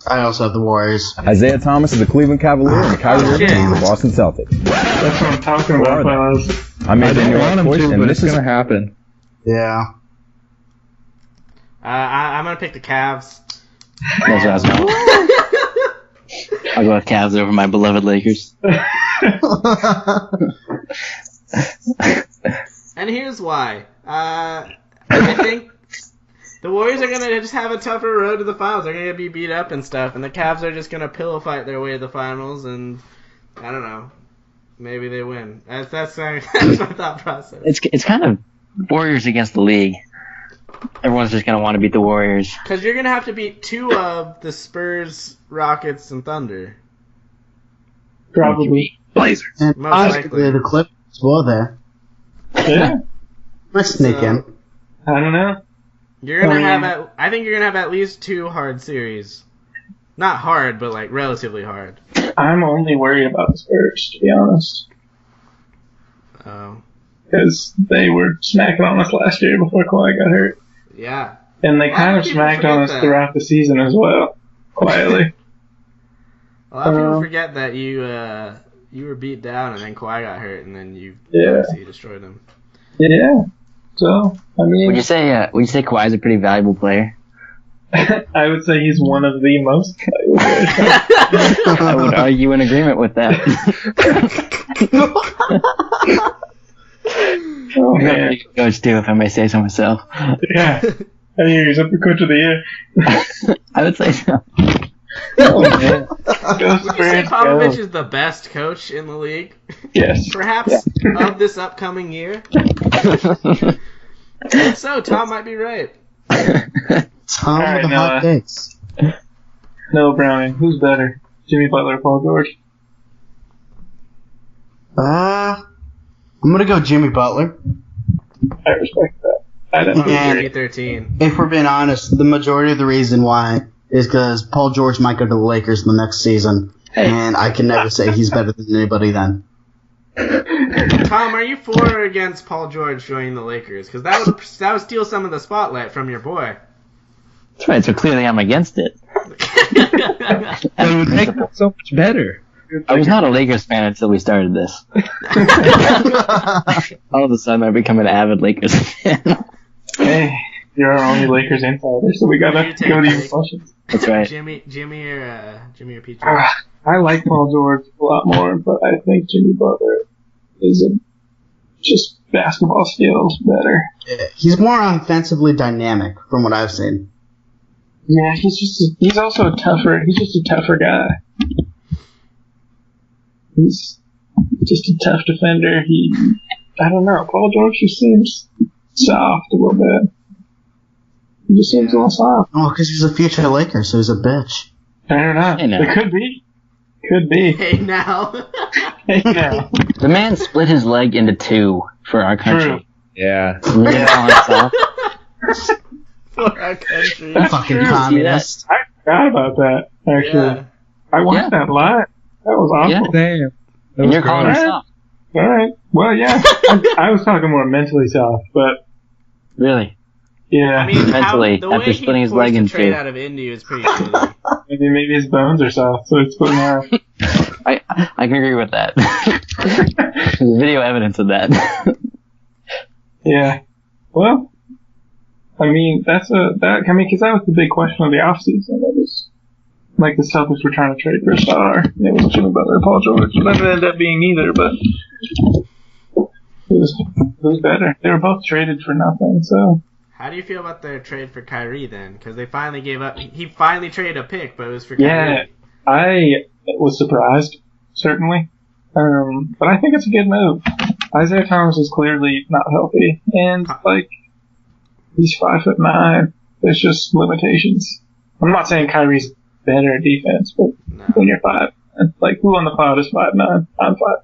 I also have the Warriors.
Isaiah Thomas is the Cleveland Cavalier, and Kyrie Irving
shit.
is the Boston Celtics.
That's what I'm talking about, fellas.
I made
I
the
don't
New
want
York
him
choice,
to,
and
but
this
it's
is
gonna happen.
Yeah.
I'm gonna pick the Cavs.
That's what I was going. I'll go with Cavs over my beloved Lakers.
And here's why. I think The Warriors are gonna just have a tougher road to the finals. They're gonna be beat up and stuff, and the Cavs are just gonna pillow fight their way to the finals. And I don't know, maybe they win. That's my thought process.
It's kind of Warriors against the league. Everyone's just gonna want to beat the Warriors.
Because you're gonna have to beat two of the Spurs, Rockets, and Thunder.
Probably Blazers.
And
Most
possibly
likely.
the Clippers as well there.
Yeah.
Might sneak in.
I don't know.
You're gonna I think you're gonna have at least two hard series. Not hard, but like relatively hard.
I'm only worried about the Spurs, to be honest.
Oh.
Because they were smacking on us last year before Kawhi got hurt.
Yeah.
And they
A lot
kind
of
of
people
smacked on
forget
us
that.
throughout the season as well, quietly.
A lot of people forget that you were beat down and then Kawhi got hurt and then you obviously destroyed him.
Yeah. So, I mean,
Would you say Kawhi's a pretty valuable player?
I would say he's one of the most valuable players.
I would argue in agreement with that.
Oh,
He's a
man.
pretty good coach too, if I may say so myself.
Yeah. I hear he's up for Coach of the Year.
I would say so.
Oh, man. Go
Would you say
Spurs,
Popovich
go.
is the best coach in the league?
Yes.
Perhaps of this upcoming year? If so, Tom might be right.
Tom
Alright,
with the hot
Noah.
takes.
No, Brownie. Who's better? Jimmy Butler or Paul George?
I'm gonna go Jimmy Butler.
I respect that. I don't
Yeah.
agree.
13.
If we're being honest, the majority of the reason why is because Paul George might go to the Lakers in the next season, and I can never say he's better than anybody then.
Tom, are you for or against Paul George joining the Lakers? Because that would steal some of the spotlight from your boy.
That's right, so clearly I'm against it.
It would make it so much better.
I was not a Lakers fan until we started this. All of a sudden I become an avid Lakers fan.
Hey, you're our only Lakers insider, so we gotta
You take
go to
it.
your questions.
That's right.
Jimmy or Peach?
I like Paul George a lot more, but I think Jimmy Butler is just basketball skills better.
He's more offensively dynamic from what I've seen.
Yeah, he's also a tougher. He's just a tougher guy. He's just a tough defender. I don't know. Paul George just seems soft a little bit. He just seems a little soft.
Oh, because he's a future Laker, so he's a bitch.
I don't know.
Hey, now.
It could be. Could be.
Hey, now.
Hey, now.
The man split his leg into two for our
True.
country.
Yeah.
You're gonna call him soft?
For our country.
That's
Fucking
true.
communist.
I forgot about that, actually.
Yeah.
I watched that live. That was awful.
Yeah.
Damn.
And you're calling him
great.
soft.
All right. Well, yeah. I was talking more mentally soft, but
Really?
yeah.
I mean,
Mentally,
the way
after splitting his leg in
he trade
two.
out of Indy is pretty shitty.
Maybe his bones are soft, so it's putting out.
I can agree with that. There's video evidence of that.
Yeah. Well, I mean, because that was the big question of the offseason. It was like the Celtics were trying to trade for a star. It was Jimmy Butler, Paul George. It never ended up being neither, but it was better. They were both traded for nothing, so.
How do you feel about their trade for Kyrie then? Because they finally gave up. He finally traded a pick, but it was for
Yeah,
Kyrie.
I was surprised, certainly. But I think it's a good move. Isaiah Thomas is clearly not healthy, and he's 5'9". There's just limitations. I'm not saying Kyrie's better at defense, but
No.
when you're 5, who on the pod is 5'9"?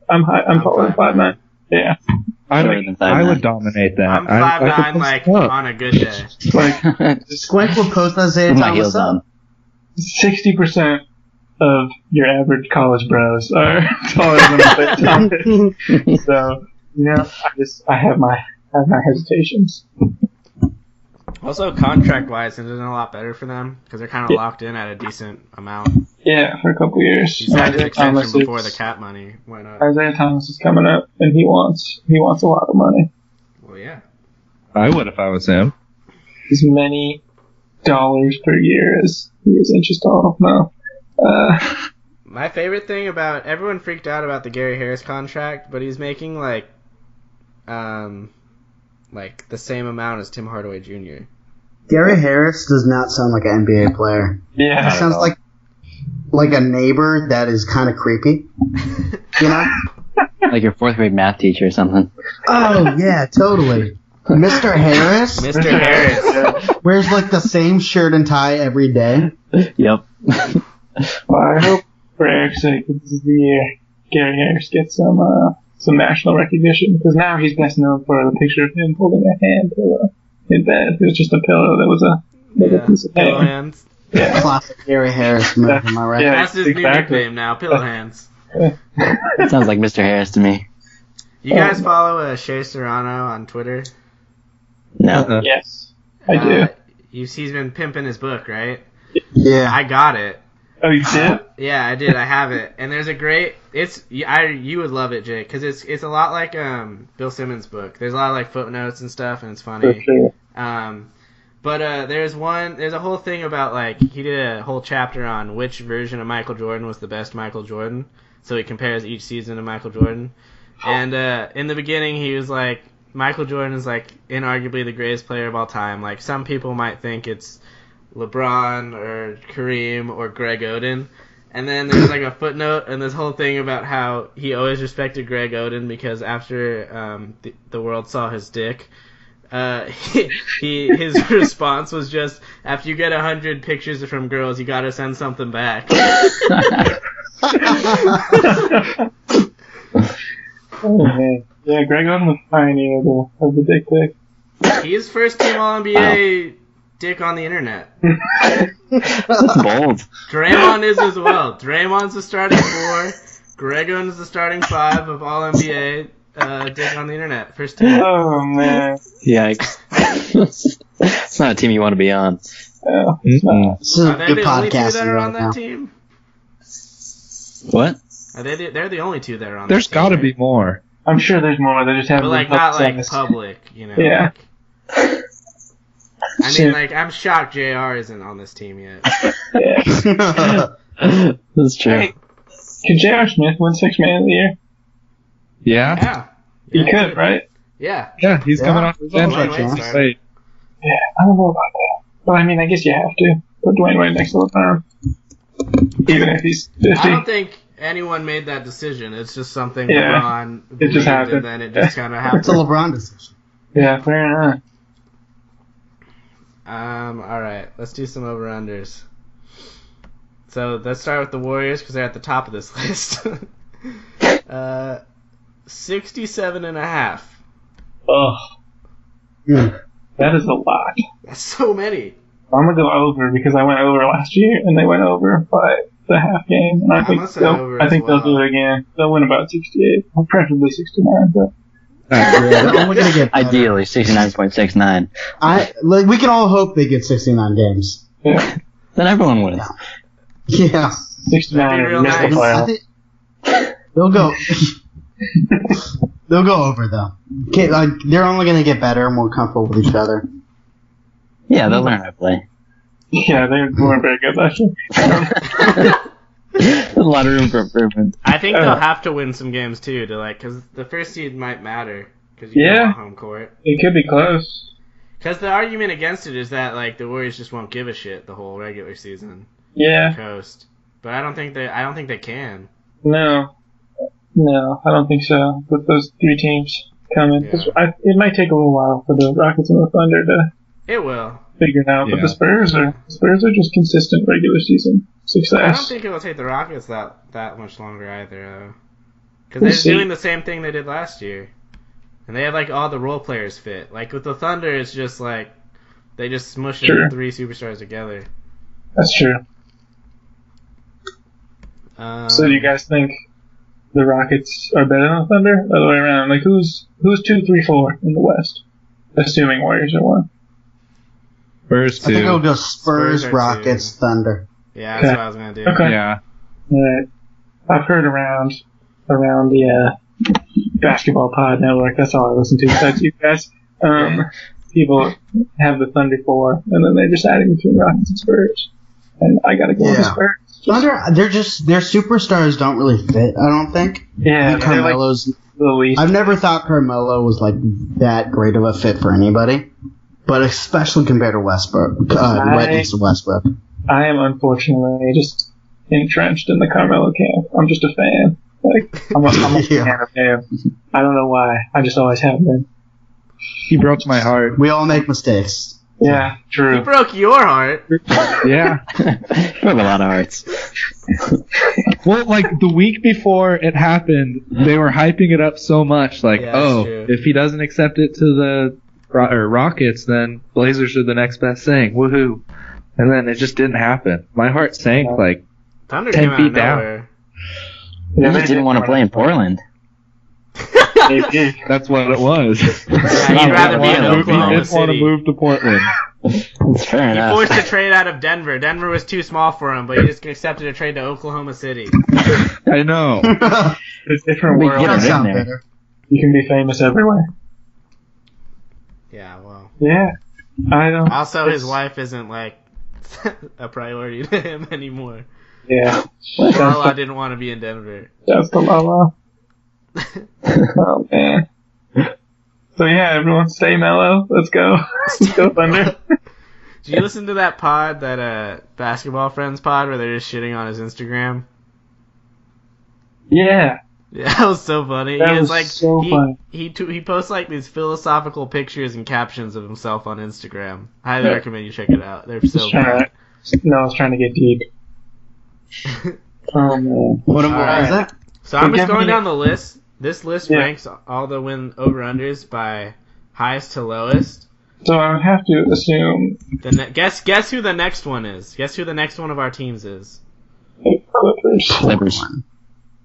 I'm taller than 5'9". Yeah,
I
Shorter
would,
than
I
5'9".
would dominate that.
I'm
I
5'9",
could
like,
post up.
on a good day.
Squink will post Isaiah
With my
Thomas
heels
up.
on.
60% of your average college bros are taller than Isaiah Thomas. So, I have my hesitations.
Also, contract-wise, it's been a lot better for them because they're kind of locked in at a decent amount.
Yeah, for a couple years.
He signed his
Isaiah Thomas
extension before the
is-
cap money went up.
Isaiah Thomas is coming up, and he wants a lot of money.
Well, yeah.
I would if I was him.
As many dollars per year as he is inches tall. No.
My favorite thing about everyone freaked out about the Gary Harris contract, but he's making like the same amount as Tim Hardaway Jr.
Gary Harris does not sound like an NBA player.
Yeah.
He sounds like a neighbor that is kind of creepy. You know?
Like your 4th grade math teacher or something.
Oh, yeah, totally. Mr. Harris
Mr. Harris.
wears like the same shirt and tie every day.
Yep.
Well, I hope for Eric's sake that this is the year Gary Harris gets some national recognition, because now he's best known for the picture of him holding a hand pillow in bed. It was just a pillow that was a piece of
Pillow
ham.
hands.
Yeah.
Classic Gary Harris move, am I right?
Yeah.
That's his
exactly.
new nickname now, Pillow Hands.
Sounds like Mr. Harris to me.
You guys follow Shea Serrano on Twitter?
No.
Yes, I do.
He's been pimping his book, right?
Yeah.
I got it.
Oh, you did?
Yeah, I did. I have it, and there's a great. You would love it, Jake, because it's a lot like Bill Simmons' book. There's a lot of like footnotes and stuff, and it's funny.
For sure.
But there's a whole thing about like he did a whole chapter on which version of Michael Jordan was the best Michael Jordan. So he compares each season to Michael Jordan, and in the beginning he was like, Michael Jordan is like inarguably the greatest player of all time. Like some people might think it's LeBron or Kareem or Greg Oden. And then there's like a footnote and this whole thing about how he always respected Greg Oden because after the world saw his dick, his response was just, after you get 100 pictures from girls, you gotta send something back.
Oh, man. Yeah, Greg Oden was the pioneer of the dick pic.
He's first team All-NBA dick on the internet.
That's bold.
Draymond is as well. Draymond's the starting 4. Greg Oden's the starting 5 of All-NBA dick on the internet. First team.
Oh, man.
Yikes. It's not a team you want to be on.
It's not.
This is
Are
a
they
good
the only two
podcast
that are
right
on that
now.
team?
What?
They're the only two that are on
There's
that team.
got to
right?
be more.
I'm sure there's more. They just haven't
But like
been
not like
publicized.
public, you know.
Yeah.
Like, I mean, like I'm shocked JR isn't on this team yet.
Yeah.
That's true.
Hey, could J.R. Smith win Sixth Man of the Year?
Yeah?
Yeah.
He
Yeah,
could, right?
Yeah.
Yeah, he's
Yeah.
coming off the bench.
Dwayne
Wade
Wait.
started.
Yeah, I don't know about that. Well, I mean, I guess you have to put Dwayne Wade next to LeBron, even if he's 50.
I don't think anyone made that decision. It's just something
Yeah.
LeBron
It just
believed,
happened.
and then it just kind of
It's a
happened.
LeBron decision.
Yeah, fair enough.
All right, let's do some over-unders. So let's start with the Warriors because they're at the top of this list. 67.5.
Ugh,
Mm.
that is a lot.
That's so many.
I'm gonna go over because I went over last year and they went over by the half game. And I think
must say over
I
as
think
well.
they'll do it again. They'll win about 68, or preferably 69. But
Yeah, they're only gonna get better.
Ideally, 69.69.
We can all hope they get 69 games.
yeah,
Then everyone wins.
Yeah.
69
That'd be
is
real
miss the
nice.
I
playoff.
think they'll go. They'll go over though. They're only gonna get better and more comfortable with each other.
Yeah, they'll learn how to play.
Yeah, they weren't very good last year.
There's a lot of room for improvement.
I think they'll have to win some games too, to like, because the first seed might matter because you
Yeah.
don't want home court.
It could be close.
Because the argument against it is that like the Warriors just won't give a shit the whole regular season.
Yeah,
Coast, but I don't think they can.
no, I don't think so. With those three teams coming, 'Cause it might take a little while for the Rockets and the Thunder to
It will.
figure it out. But
Yeah.
the Spurs are just consistent regular season
I
success.
don't think it will take the Rockets that much longer either, though. Because
We'll
they're
see.
doing the same thing they did last year, and they have like all the role players fit. Like with the Thunder, it's just like they just smush
Sure.
three superstars together.
That's true. So do you guys think the Rockets are better than the Thunder? Or the other way around? Like who's 2, 3, 4 in the West? Assuming Warriors are 1.
First
I think it'll
two.
go Spurs,
Spurs are
Rockets, Thunder.
Yeah, that's
Okay.
what I was gonna do.
Okay.
Yeah.
Alright. I've heard around the basketball pod network. That's all I listen to besides you guys. People have the Thunder 4, and then they're just adding between Rockets and Spurs. And I gotta go with the
Yeah.
Spurs.
Thunder, their superstars don't really fit. I don't think.
Yeah,
I think
they're like
Carmelo's.
the least.
I've never thought Carmelo was like that great of a fit for anybody. but especially compared to Westbrook, right next to Westbrook.
I am unfortunately just entrenched in the Carmelo camp. I'm just a fan. I'm a fan of him. I don't know why. I just always have been.
He broke my heart.
We all make mistakes.
Yeah, true.
He broke your heart.
Yeah.
Broke a lot of hearts.
Well, the week before it happened, they were hyping it up so much. True. If he doesn't accept it to the Rockets, then Blazers are the next best thing. Woohoo! And then it just didn't happen. My heart sank
Thunder
10 feet down.
He just didn't want to play in Portland.
That's what it was.
Yeah, he'd rather be in Oklahoma
He didn't want to
City.
move to Portland.
It's fair
He
enough.
forced a trade out of Denver. Denver was too small for him, but he just accepted a trade to Oklahoma City.
I know.
It's a different
We
world.
get it in
Sound
there.
better.
You can be famous everywhere.
Yeah, well.
Yeah. I don't.
Also, his wife isn't, a priority to him anymore.
Yeah.
Lala didn't want to be in Denver.
That's the Lala. Oh, man. So, yeah, everyone stay mellow. Let's go. Let's go, Thunder.
Did you listen to that pod, that Basketball Friends pod, where they're just shitting on his Instagram?
Yeah.
Yeah, that was so funny.
That
He
was
is
so funny.
He posts these philosophical pictures and captions of himself on Instagram. Highly recommend you check it out. They're so good.
I was trying to get deep. Oh, man.
What was
Alright.
that?
So I'm just
Give
going
me-
down the list. This list
Yeah.
ranks all the win over-unders by highest to lowest.
So I would have to assume
Guess who the next one is. Guess who the next one of our teams is.
Clippers.
Clippers.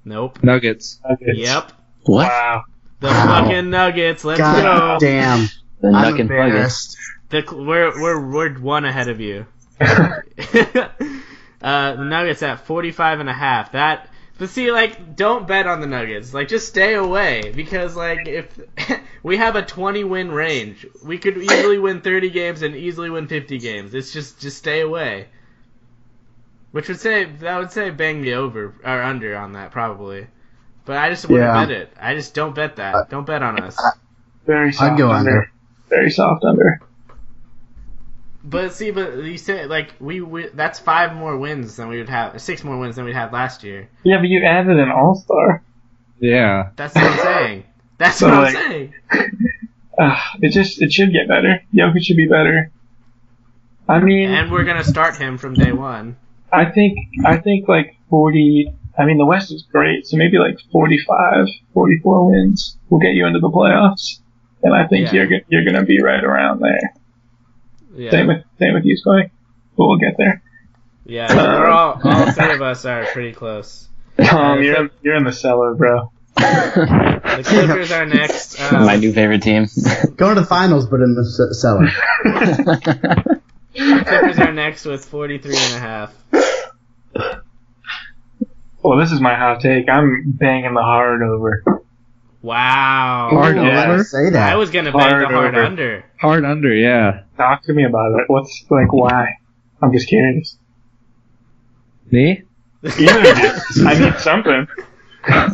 Nope.
Nuggets.
Nuggets.
Yep.
What?
Wow.
The fucking Nuggets. Let's
God
go.
damn.
The
I'm
Nugget Nuggets.
embarrassed.
We're one ahead of you. The Nuggets at 45.5. But see, don't bet on the Nuggets. Just stay away, because if we have a 20-win range, we could easily win 30 games and easily win 50 games. It's just stay away. Which would say bang the over or under on that probably. But I just wouldn't bet it. I just don't bet that. Don't bet on us.
Very soft
I'd go under.
Very soft under.
But you say we that's 5 more wins than we would have, 6 more wins than we'd have last year.
Yeah, but you added an all-star.
Yeah.
That's what I'm saying. That's
So,
what I'm saying.
It should get better. Jokic should be better. I mean,
And we're gonna start him from day one.
I think 40. I mean, the West is great, so maybe 45, 44 wins will get you into the playoffs. And I think
Yeah.
you're gonna be right around there.
Yeah.
Same with you, Sky. But we'll get there.
Yeah. We're all 3 of us are pretty close.
You're in the cellar, bro.
The Clippers are next.
My new favorite team.
Go to the finals, but in the cellar.
Clippers are next with 43.5.
Well, this is my hot take. I'm banging the hard over.
Wow.
Hard
Yeah.
over?
Say that.
I was gonna bang the hard
over.
under.
Hard under, yeah.
Talk to me about it. Why? I'm just curious.
Me?
Either of you. I need something.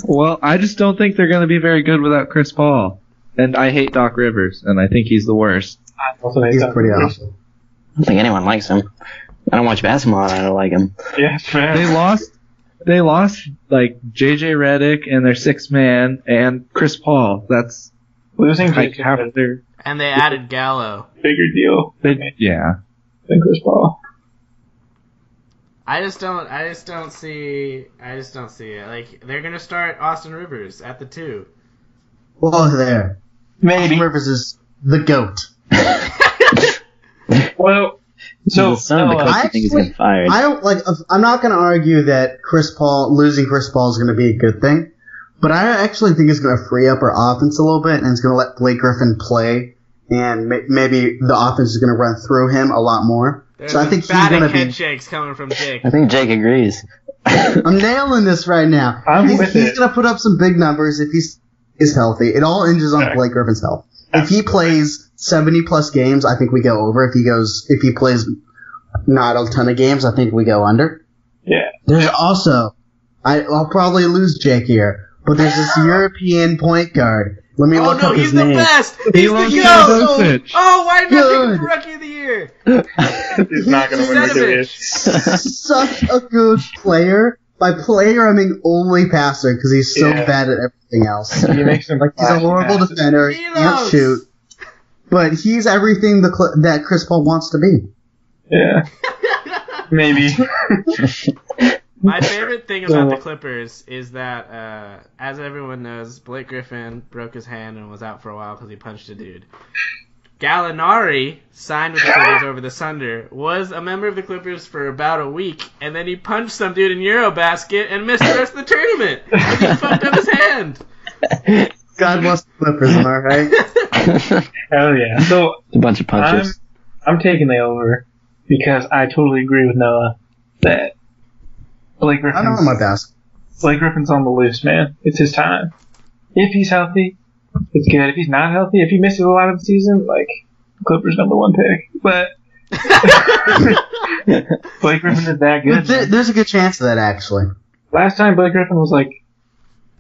Well, I just don't think they're going to be very good without Chris Paul. And I hate Doc Rivers, and I think he's the worst.
He's pretty awesome.
I don't think anyone likes him. I don't watch basketball and I don't like him.
Yeah, it's fair.
They lost JJ Redick and their 6th man and Chris Paul. That's
Losing
half
is
their.
And they added Gallo.
a bigger deal
Yeah.
than Chris Paul.
I just don't see it. They're gonna start Austin Rivers at the 2.
Well, there.
Maybe.
Rivers is the GOAT.
Well, so
the son of the coach, I think he's getting fired.
I don't I'm not going to argue that losing Chris Paul is going to be a good thing, but I actually think it's going to free up our offense a little bit, and it's going to let Blake Griffin play, and maybe the offense is going to run through him a lot more.
There's
So I think he's
emphatic
going to
head
be.
shakes coming from Jake.
I think Jake agrees.
I'm nailing this right now.
I'm
He's
with
going
it.
to put up some big numbers if he's healthy. It all hinges on
Yeah.
Blake Griffin's health. If he plays 70 plus games, I think we go over. If he plays not a ton of games, I think we go under.
yeah.
There's also, I'll probably lose Jake here, but there's this European point guard Let me look up
he's
his name.
the best! He's
Elon
the
Musk.
GOAT! Oh, why not
Good.
make him Rookie of the Year?
He's not going to win Rookie of the Year.
Such a good player. By player, I mean only passer, because he's so bad at everything else.
He makes him
He's a horrible defender. He can't shoot. But he's everything that Chris Paul wants to be.
Yeah. Maybe.
My favorite thing about the Clippers is that, as everyone knows, Blake Griffin broke his hand and was out for a while because he punched a dude. Gallinari signed with the Clippers over the Thunder, was a member of the Clippers for about a week, and then he punched some dude in Eurobasket and missed the rest of the tournament because he fucked up his hand.
God bless the Clippers, am I right?
Hell yeah. So
A bunch of punches.
I'm taking the over because I totally agree with Noah that Blake
I know my best.
Griffin's on the loose, man. It's his time. If he's healthy, it's good. If he's not healthy, if he misses a lot of the season, like, Clippers #1 pick. But Blake Griffin is that good.
There's a good chance of that, actually.
Last time Blake Griffin was, like,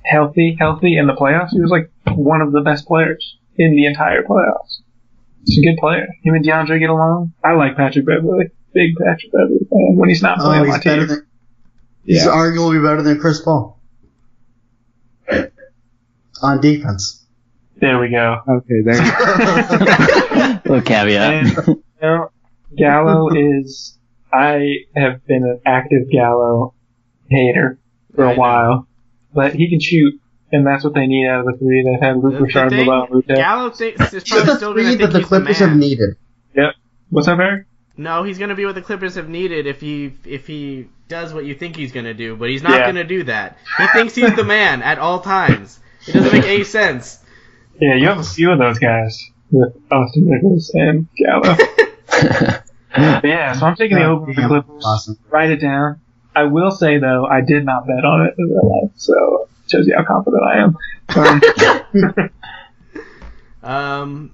healthy in the playoffs, he was, like, one of the best players in the entire playoffs. He's a good player. Him and DeAndre get along. I like Patrick Beverly. Big Patrick Beverly fan when he's not playing on my team.
He's arguably better than Chris Paul. On defense.
There we go.
Okay, there you go.
Little caveat.
And, you know, Gallo is... I have been an active Gallo hater for a while. But he can shoot, and that's what they need out of the three. They've had Luke Richard, LeBron,
Gallo is probably still going to think
that the
he's
Clippers
the man.
have needed.
Yep. What's up, Eric?
No, he's going to be what the Clippers have needed if he does what you think he's going to do, but he's not going to do that. He thinks he's the man at all times. It doesn't make any sense.
Yeah, you have a few of those guys with Austin Rivers and Gallo. Yeah, so I'm taking the over with the Clippers.
Awesome.
Write it down. I will say, though, I did not bet on it in real life, so it shows you how confident I am.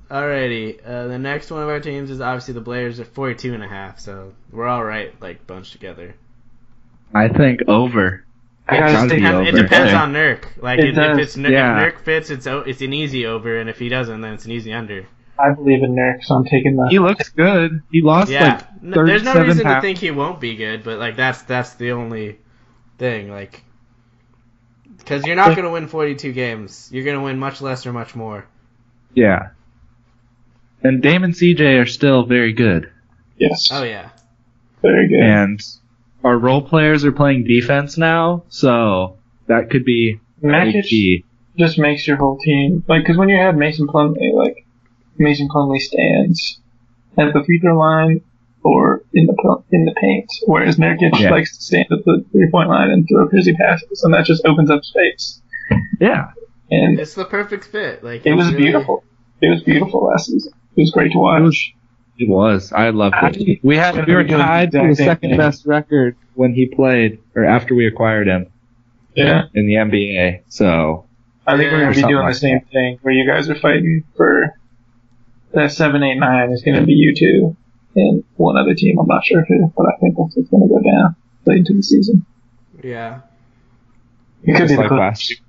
Alrighty. The next one of our teams is obviously the Blazers at 42.5, so we're all right, like, bunched together.
I think over.
I gotta stay
It depends on Nurk. Like, if Nurk fits, it's an easy over, and if he doesn't, then it's an easy under.
I believe in Nurk, so I'm taking the...
He looks good. He lost like 37
there's no reason
pounds.
to think he won't be good, but like that's the only thing, like, because you're not going to win 42 games. You're going to win much less or much more.
Yeah. And Dame and CJ are still very good.
Yes.
Oh yeah.
Very good.
And our role players are playing defense now, so that could be
Makic just makes your whole team, like, because when you have Mason Plumlee stands at the free throw line or in the paint, whereas Nurkic likes to stand at the 3-point line and throw crazy passes, and that just opens up space.
Yeah.
And it's the perfect fit. Like,
it was beautiful. It was beautiful last season. It was great to watch.
It was. I loved it. We were tied to the second best record when he played, or after we acquired him.
Yeah.
In the NBA. So
I think we're going to be doing the same thing where you guys are fighting for that 7, 8, 9 is going to be you two and one other team. I'm not sure who, but I think that's what's going to go down late into the season.
Yeah.
It could
just
be
like last year.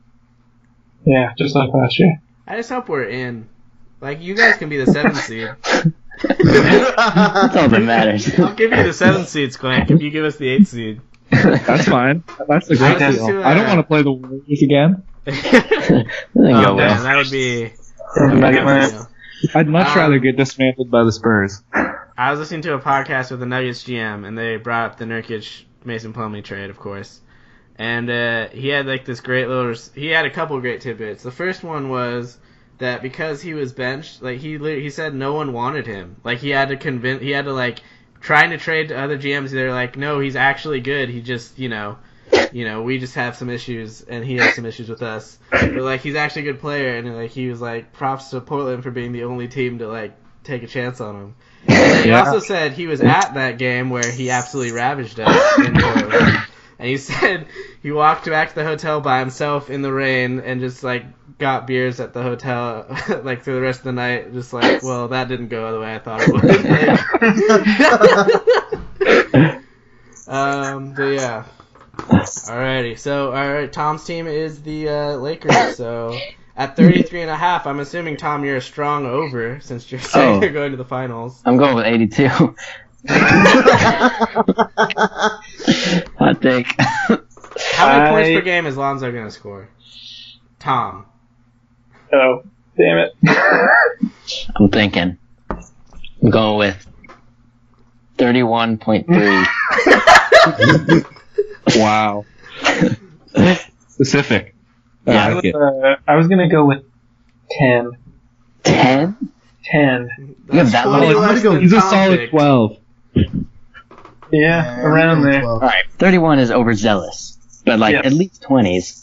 Yeah, just like last year.
I just hope we're in. Like, you guys can be the 7th seed.
That's all that matters.
I'll give you the 7th seed, Squank, if you give us the 8th seed.
That's fine. That's a great deal. I don't want to play the Warriors again.
Oh, man, that would be...
I'd much rather get dismantled by the Spurs.
I was listening to a podcast with the Nuggets GM, and they brought up the Nurkic Mason Plumlee trade, of course. And he had like this great little... He had a couple great tidbits. The first one was that because he was benched, like he said no one wanted him. Like he had to like trying to trade to other GMs. They're like, no, he's actually good. He just we just have some issues, and he has some issues with us. But like he's actually a good player, and like he was like props to Portland for being the only team to like take a chance on him. And then he also said he was at that game where he absolutely ravaged us in Portland. And he said he walked back to the hotel by himself in the rain and just, like, got beers at the hotel, like, through the rest of the night. Just like, well, that didn't go the way I thought it would. But yeah. Alrighty. So, alright, Tom's team is the Lakers. So, At 33.5, I'm assuming, Tom, you're a strong over since you're saying you're going to the finals.
I'm going with 82. Hot take.
How many points per game is Lonzo going to score? Tom.
Oh, damn it.
I'm thinking. I'm going with 31.3.
Wow. Specific.
Yeah,
I like it.
I was going to go with 10.
10?
10.
You have that low?
totally less than
He's a
Tom
solid
picked.
12.
Yeah, around there.
Alright, 31 is overzealous. But, like,
Yes.
at least 20s.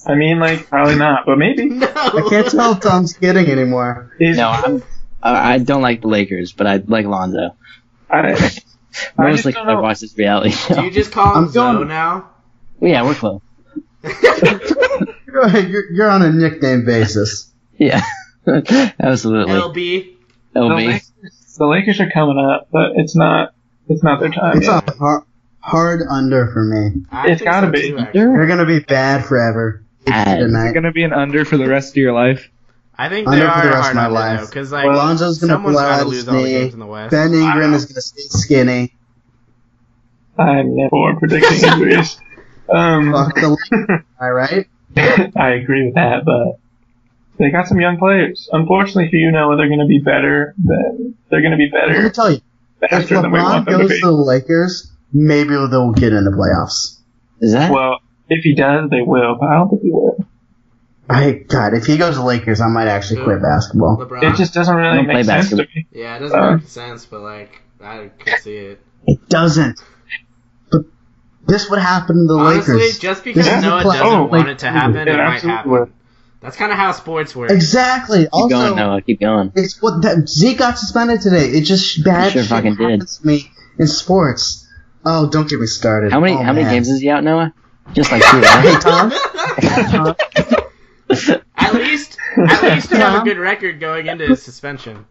I mean, like, probably not, but maybe.
No.
I can't tell if Tom's kidding anymore.
No, I don't like the Lakers, but I like Lonzo.
I
Mostly
just don't
because I
know.
watch this reality show.
Do you just call him
I'm going-
Zoe now?
Yeah, we're close.
You're on a nickname basis.
Yeah, absolutely.
LB.
LB.
The Lakers are coming up, but it's not their time
It's
yet.
a hard under for me.
I
It's
think
gotta
so
be.
too, actually.
They're gonna be bad forever.
Bad.
Is it
Tonight.
going to be an under for the rest of your life?
I think
Under
they
for
are
the
a
rest
hard
of my
under,
life.
though, because like
Lonzo's gonna
someone's
blow
got to
out
lose
his
all the
knee.
games in the West.
Ben Ingram is gonna stay skinny.
I'm never predicting injuries.
Fuck the alright?
I agree with that, but they got some young players. Unfortunately for you, Noah, they're going to be better. They're going to be
Let me
better
tell you, if
faster than we
LeBron
want them to
goes
be.
to the Lakers, maybe they'll get in the playoffs.
Is that?
Well, if he does, they will, but I don't think he will.
God, if he goes to the Lakers, I might actually quit basketball.
LeBron.
It just doesn't really
don't play
make sense to
basketball.
me.
Yeah, it doesn't make sense, but like I could see it.
It doesn't. But this would happen to the
Honestly,
Lakers.
just because
This is
Noah
a play-
doesn't
Oh,
want it to happen,
it
it might
absolutely
happen.
would.
That's kind of how sports work.
Exactly.
Keep
Also,
going, Noah. Keep going.
it's what that Zeke got suspended today. It just bad
Sure
shit
fucking did.
happens to me in sports. Oh, don't get me started.
How many
Oh,
many
man.
games is he out, Noah? Just like 2,
Hey
right?
Tom.
At least to have a good record going into his suspension.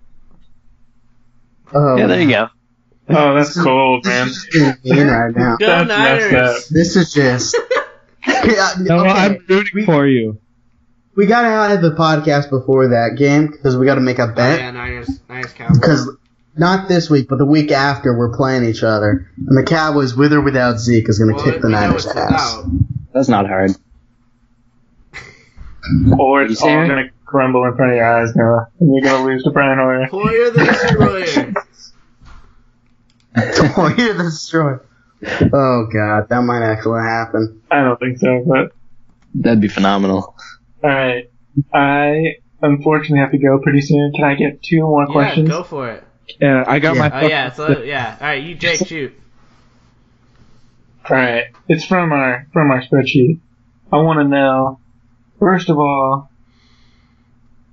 Oh,
Yeah, there you go.
Oh, that's cold, man.
This is just being mean right now.
Go
That's messed
Niners!
This is just. Yeah,
No,
okay,
I'm rooting for you.
we gotta have the podcast before that game because we gotta make a
Oh,
bet.
yeah, Niners Cowboys.
Because not this week, but the week after, we're playing each other, and the Cowboys, with or without Zeke, is gonna
Well,
kick the
we know
Niners'
it's
ass.
without.
That's not hard.
Or
You
it's
say
all
it?
going to crumble in front of your eyes, Noah. And you're going to lose to Brian Hoyer.
Hoyer the Destroyer.
Oh, you're the destroyer. Oh god, that might actually happen.
I don't think so, but
That'd be phenomenal.
alright. I unfortunately have to go pretty soon. Can I get 2 more
Yeah,
questions?
go for it.
Yeah, I got
Yeah.
my.
Oh yeah, so yeah. All right, you Jake shoot.
Alright. It's from our spreadsheet. I want to know, first of all,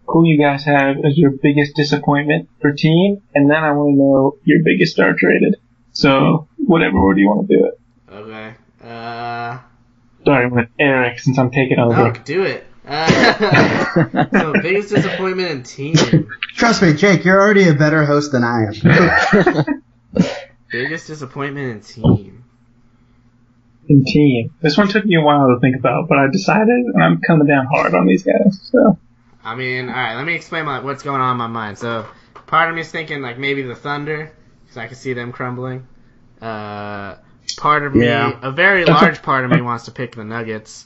who you guys have as your biggest disappointment for team, and then I want to know your biggest star traded. So, whatever order you want to do it.
Okay.
Starting with Eric, since I'm taking over.
No, do it. So biggest disappointment in team.
Trust me, Jake, you're already a better host than I am.
Biggest disappointment in team.
In team. This one took me a while to think about, but I decided, and I'm coming down hard on these guys. So,
I mean, all right. Let me explain what's going on in my mind. So, part of me is thinking like maybe the Thunder, because I can see them crumbling. Part of me,
Yeah.
a very large part of me, wants to pick the Nuggets.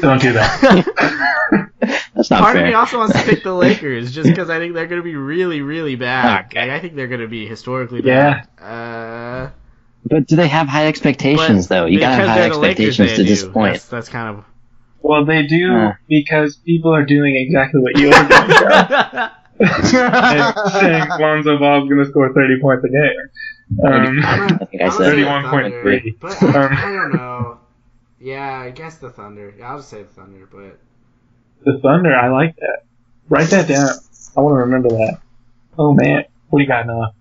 don't do that.
That's not
Part of
fair.
me also wants to pick the Lakers, just because I think they're going to be really, really bad.
Okay.
Like, I think they're going to be historically
Yeah.
bad.
But do they have high expectations, though? You gotta have high
they're the Lakers,
expectations
they
to
do.
disappoint.
That's kind of.
Well, they do
Huh.
because people are doing exactly what you are doing. Joe. And saying Lonzo Ball's going to score 30 points a game.
I think I said
31.3.
But I don't know. Yeah, I guess the Thunder. Yeah, I'll just say the Thunder, but
The Thunder, I like that. Write that down. I want to remember that. Oh, man. What do you got, Noah?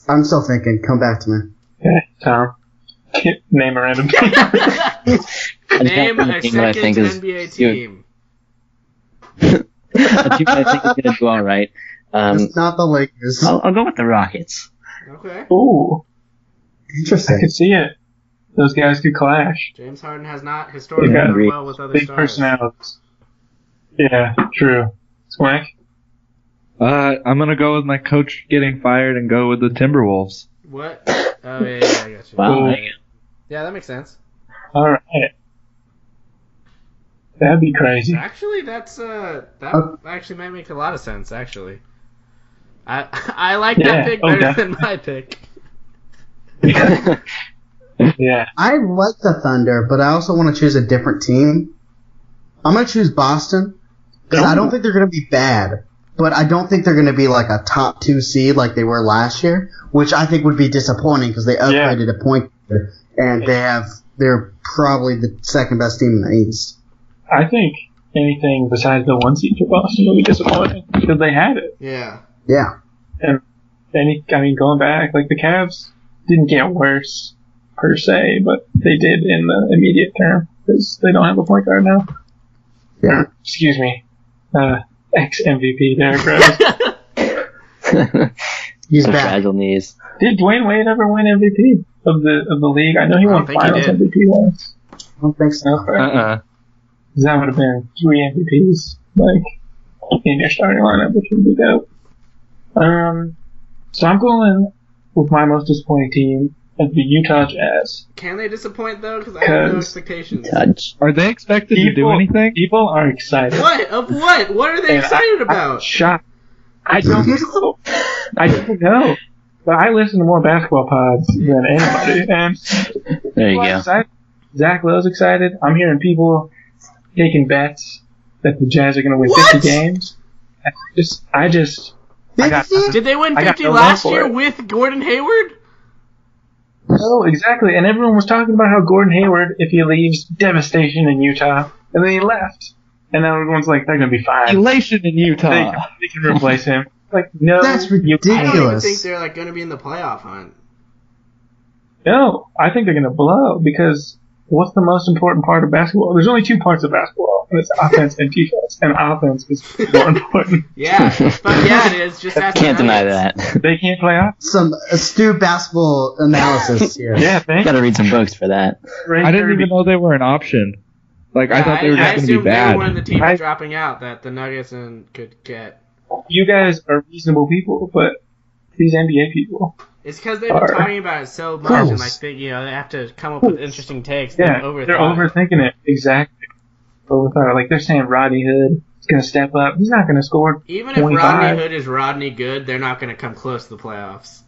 I'm still thinking. Come back to me.
Okay, Tom. Name a random team.
I just
name
got
a
one team that I think
second
is
NBA team.
a team that I think is gonna do all right.
It's not the Lakers.
I'll go with the Rockets.
Okay.
Ooh, I
Interesting.
could see it. Those guys could clash.
James Harden has not historically
They got
done well with other
Big
stars.
personalities. Yeah, true. Swank?
I'm gonna go with my coach getting fired and go with the Timberwolves.
What? Oh, yeah, I got you.
Wow.
Yeah, that makes sense.
All right. That'd be crazy.
Actually, that actually might make a lot of sense, actually. I like that pick better than my pick.
Yeah.
I like the Thunder, but I also want to choose a different team. I'm going to choose Boston, because I don't think they're going to be bad, but I don't think they're going to be like a top 2 seed like they were last year, which I think would be disappointing because they upgraded a point guard, and they're probably the second best team in the East.
I think anything besides the 1 seed for Boston will be disappointing because they had it.
Yeah.
Yeah.
And going back, like the Cavs didn't get worse per se, but they did in the immediate term because they don't have a point guard now.
Yeah.
Excuse me. Ex-MVP Derrick Rose.
He's
So
back.
fragile knees.
Did Dwayne Wade ever win MVP of the league? I know he
I
won
don't think he
Finals
did.
MVP once.
I don't think so.
Okay. That would have been 3 MVPs, like in your starting lineup, which would be dope. So I'm going with my most disappointing team as the Utah Jazz.
Can they disappoint, though? Because I have no
'Cause-
expectations.
Touch.
Are they expected to do anything?
People are excited.
What? Of what? What are they
And
excited
I'm
about?
shocked. I don't know. I don't know. But I listen to more basketball pods than anybody, and
There you
people are
go.
excited. Zach Lowe's excited. I'm hearing people taking bets that the Jazz are going to win
What?
50 games. I got
50?
Did they win
I got
50
no
last
love for
year
it.
with Gordon Hayward?
No, exactly. And everyone was talking about how Gordon Hayward, if he leaves, devastation in Utah. And then he left. And now everyone's like, they're going to be fine.
Elation in Utah.
They can replace him. Like, no.
That's
I don't even
ridiculous.
think they're like going to be in the playoff hunt.
No, I think they're going to blow because what's the most important part of basketball? There's only 2 parts of basketball, and it's offense and defense. And offense is more important.
Yeah, but yeah, it is. Just ask
Can't
the
deny
Nuggets.
that.
They can't play off.
Some astute basketball analysis here.
Yeah, thank
Gotta read some books for that.
I didn't even know they were an option. Like, I thought they were
I
just going to be
assumed they were one of
bad.
the teams
I-
dropping out that the Nuggets could get.
You guys are reasonable people, but these NBA people.
It's because they've been
Are-
talking about it so much, and
Gross.
like they have to come up with interesting takes.
Yeah,
They've
they're
overthought it.
overthinking it. Exactly. Overthought it. Like, they're saying Rodney Hood is going to step up. He's not going to score
Even if
25.
Rodney Hood is Rodney Good, they're not going to come close to the playoffs.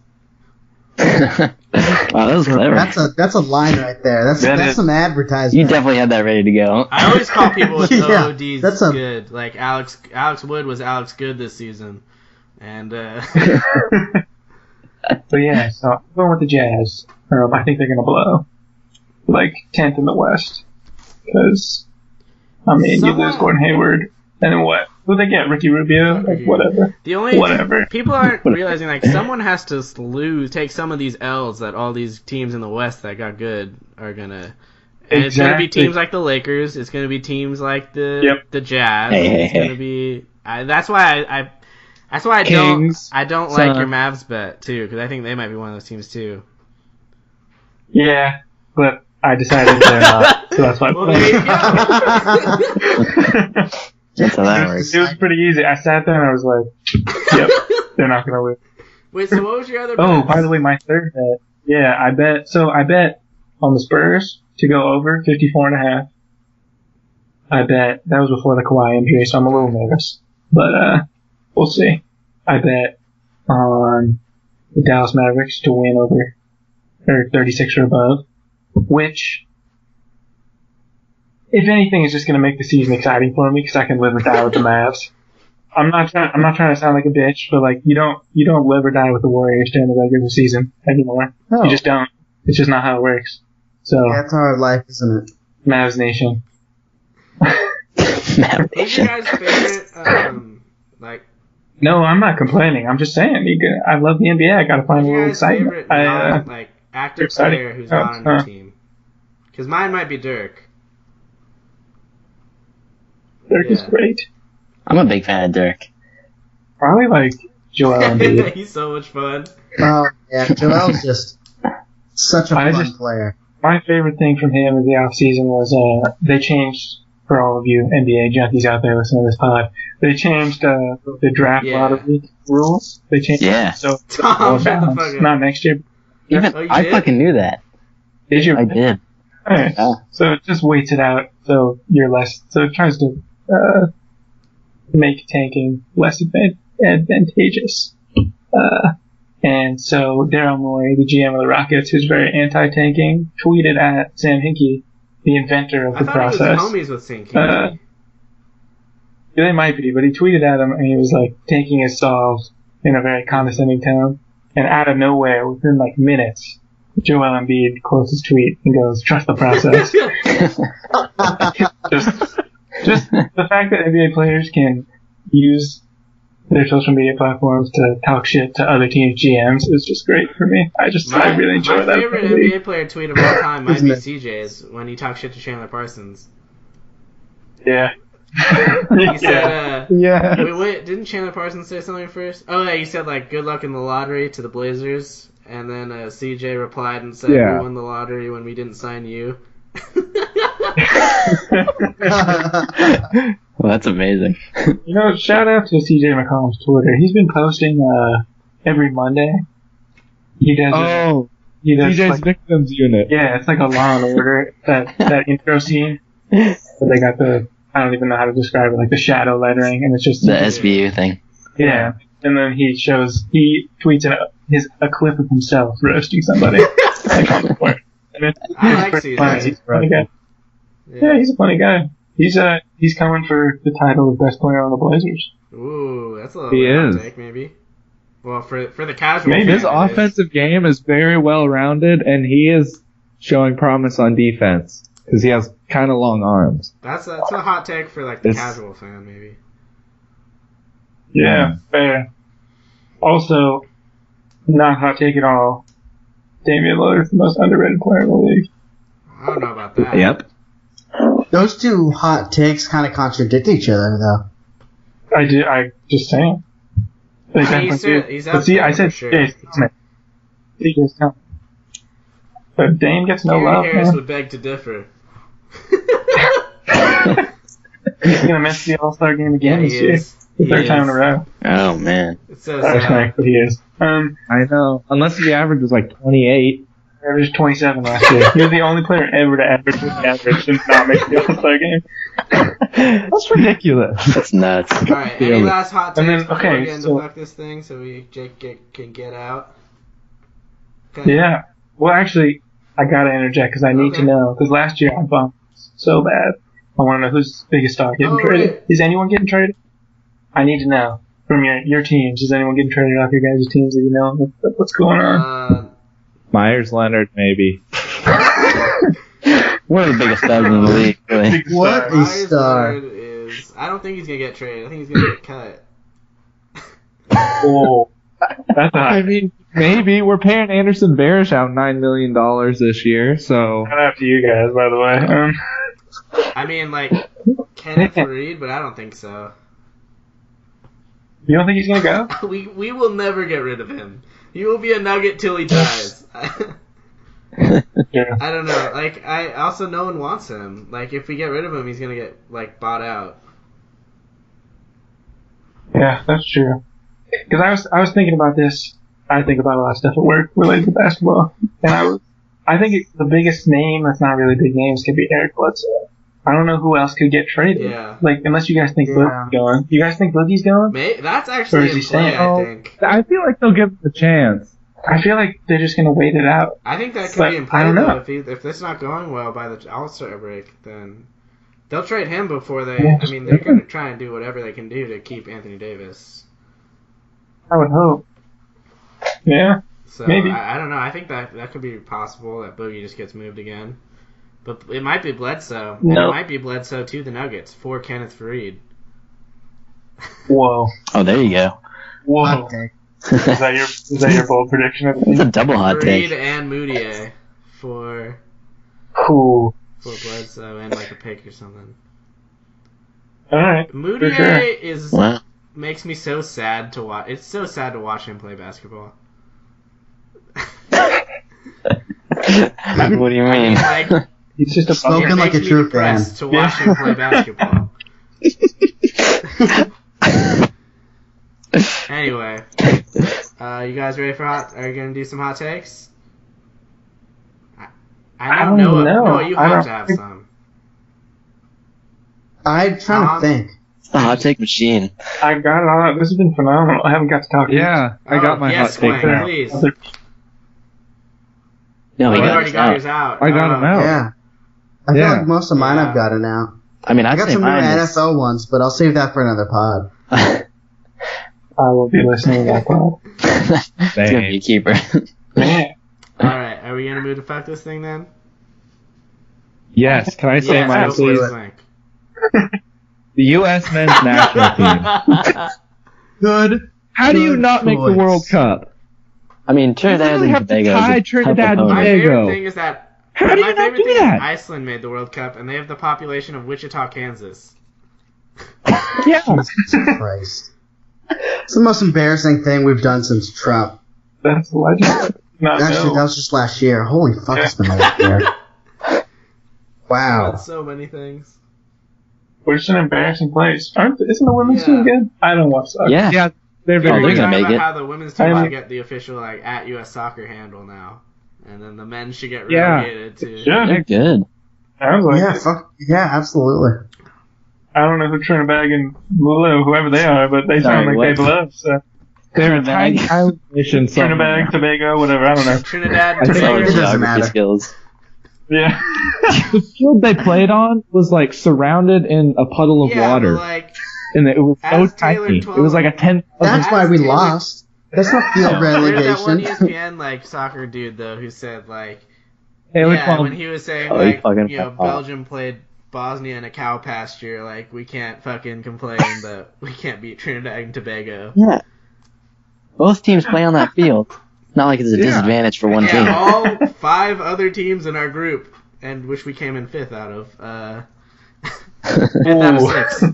Wow, that was clever.
That's a line right there. That's
That is-
some
You
advertisement.
definitely had that ready to go.
I always call people with
Yeah,
OODs
that's a-
good. Like Alex Wood was Alex Good this season, and
But yeah, so I'm going with the Jazz. I think they're going to blow. Like 10th in the West. Because, I mean, you lose Gordon Hayward, and then what? Who they get? Ricky Rubio? Like, whatever.
the only
Whatever.
people aren't realizing like someone has to take some of these L's that all these teams in the West that got good are gonna. And it's gonna be
Exactly.
teams like the Lakers. It's gonna be teams like the Jazz.
Hey,
it's
hey,
gonna be. That's why I
Kings,
don't like your
Suns.
Mavs bet too, because I think they might be one of those teams too.
Yeah, but I decided they're not. So that's why.
Well, there you go.
That's how that works.
It was pretty easy. I sat there and I was like, yep, they're not going to win.
Wait, so what was your other?
Oh,
bets?
by the way, my third bet. Yeah, I bet on the Spurs to go over 54.5. I bet that was before the Kawhi injury, so I'm a little nervous. But we'll see. I bet on the Dallas Mavericks to win over or 36 or above, which, if anything, is just going to make the season exciting for me because I can live or die with the Mavs. I'm not trying to sound like a bitch, but like you don't live or die with the Warriors during the regular season anymore.
No.
You just don't. It's just not how it works. So
That's hard life, isn't it?
Mavs Nation.
Who's your guys' favorite? Like,
No, I'm not complaining. I'm just saying. I love the NBA. I got to find
who's
a
your
little
guys'
excitement.
favorite
I,
active
exciting.
player who's not on your
Huh.
team? Because mine might be Dirk.
Dirk is
Yeah.
great.
I'm a big fan of Dirk.
Probably like Joel Embiid.
He's so much fun.
Oh, yeah. Joel's just such a
I
fun
just-
player.
My favorite thing from him in the off season was they changed for all of you NBA junkies out there listening to this pod. They changed the draft lottery rules. They changed it so
Tom, shut the fuck up.
not next year.
Even I fucking knew that.
Did you?
I did.
Alright.
Yeah.
So it just waits it out so you're less. So it tries to make tanking less advantageous. And so Daryl Morey, the GM of the Rockets, who's very anti-tanking, tweeted at Sam Hinkie, the inventor of the process.
I thought he was homies with Sam Hinkie.
Yeah, they might be, but he tweeted at him and he was like, tanking is solved in a very condescending tone. And out of nowhere, within like minutes, Joel Embiid quotes his tweet and goes, "Trust the process." just the fact that NBA players can use their social media platforms to talk shit to other teams' GMs is just great for me. I really enjoy that.
My favorite NBA player tweet of all time might be CJ's when he talks shit to Chandler Parsons.
Yeah.
He said,
yeah.
Wait, didn't Chandler Parsons say something first? Oh, yeah, he said, like, good luck in the lottery to the Blazers. And then CJ replied and said, we won the lottery when we didn't sign you.
Well, that's amazing.
You know, shout out to CJ McCollum's Twitter. He's been posting every Monday. He does
CJ's
like,
Victims Unit.
Yeah, it's like a Law and Order, that intro scene. But they got I don't even know how to describe it, like the shadow lettering, and it's just
the SVU thing.
Yeah, and then he tweets a clip of himself roasting somebody like on the court.
I like CJ.
He's a funny guy. Yeah, he's a funny guy. He's coming for the title of best player on the Blazers.
Ooh, that's a little hot take, maybe. Well, for the casual,
maybe his offensive game is very well rounded, and he is showing promise on defense because he has kind of long arms.
That's a hot take for like the casual fan, maybe.
Yeah, fair. Also, not hot take at all. Damian Lillard's the most underrated player in the league.
I don't know about that.
Yep.
Those two hot takes kind of contradict each other, though.
I just saying.
He's out
see,
there
I said
for sure.
CJ's coming. But Dame gets no love,
Harris
man.
would beg to differ.
He's gonna miss the All-Star game again this year. The third time in a row.
Oh man.
It's so
That's
sad.
nice, but he is.
I know. Unless the average was like 28.
Averaged 27 last year. He was the only player ever to average the average and not make the All-Star game.
That's ridiculous.
That's nuts.
Alright, any last hot takes
And then,
before
okay,
we get into
so-
fuck this thing so Jake can get out? Okay.
Yeah. Well, actually, I gotta interject because I need to know. Because last year I bumped so bad. I want to know who's biggest star getting traded.
Right.
Is anyone getting traded? I need to know from your teams. Is anyone getting traded off your guys' teams that you know? What's going on?
Myers Leonard, maybe.
One of the biggest stars in the league, really.
What a star.
Is, I don't think he's going to get traded. I think he's going to get cut.
Oh, that's a
I mean, maybe. We're paying Anderson Barish out $9 million this year, so.
shout out to you guys, by the way.
I mean, like, Kenneth Reed, but I don't think so.
You don't think he's gonna go?
We will never get rid of him. He will be a Nugget till he dies.
Yeah.
I don't know. Like, no one wants him. Like, if we get rid of him, he's gonna get, like, bought out.
Yeah, that's true. Because I was thinking about this. I think about a lot of stuff at work related to basketball, and I think the biggest name that's not really big names could be Eric Bledsoe. I don't know who else could get traded.
Yeah.
Like, unless you guys think Boogie's going. You guys think Boogie's going?
That's
Or
actually
is he
in play,
staying?
I think.
I feel like they'll give him a chance.
I feel like they're just gonna wait it out.
I think that could
But
be in play,
I don't know.
though. If it's not going well by the All-Star break, then they'll trade him before they...
Yeah.
I mean, they're going to try and do whatever they can do to keep Anthony Davis.
I would hope. Yeah.
So,
Maybe.
I don't know. I think that could be possible, that Boogie just gets moved again. But it might be Bledsoe. And
No.
it might be Bledsoe to the Nuggets for Kenneth Reed.
Whoa.
Oh, there you go.
Whoa.
Hot take.
Is that your bold prediction?
It's a double hot
Reed
take.
and Moutier for
Cool.
Bledsoe and like a pick or something.
All right.
Moutier
sure.
is
Wow.
makes me so sad to watch. It's so sad to watch him play basketball.
What do you mean?
Like,
He's just a
Spoken like a true fan.
To watch him play basketball. Anyway, you guys ready for Are you gonna do some hot takes? I don't know. No, you have to have some.
I'm trying to think.
It's the hot take machine.
I got it all. This has been phenomenal. I haven't got to talk.
Yeah, I got my hot take now.
Please.
No,
you already got yours out.
I got them out.
Yeah. I feel like most of mine I've got it out.
I mean,
I got some new NFL ones, but I'll save that for another pod.
I will be listening to that pod.
It's gonna be a keeper.
Alright, are we gonna move to fuck this thing then?
Yes, can I say mine, please? The U.S. men's national team.
Good.
How do you not make the World Cup?
I mean, Trinidad and Tobago.
My
favorite thing is that
how do you not do that?
Iceland made the World Cup, and they have the population of Wichita, Kansas.
Yeah.
Jesus Christ. It's the most embarrassing thing we've done since Trump.
That's legendary.
Actually, that was just last year. Holy fuck, it's been a long year. Wow.
That's so many things.
We're just an embarrassing place. Isn't the women's team good? I don't watch soccer.
Yeah.
They're very
they're gonna make it.
How the women's team should get the official at US Soccer handle now, and then the men should get relegated to.
Yeah,
they're good.
Sounds like
yeah, absolutely.
I don't know who Trinidad and Lulu, whoever they are, but they sound like they love. So.
They're a tiny island nation.
Trinidad, Tobago, whatever. I don't know.
Trinidad,
Tobago. Geography skills.
Yeah.
The field they played on was surrounded in a puddle of water. And it was so tiny. It was like a 10.
That's why we lost. That's not field relegation.
There's that one ESPN soccer dude though who said when he was saying Belgium played Bosnia in a cow pasture, we can't fucking complain that we can't beat Trinidad and Tobago.
Yeah. Both teams play on that field. Not like it's a disadvantage for one team.
All 5 other teams in our group, and which we came in 5th out of. 5th out of 6.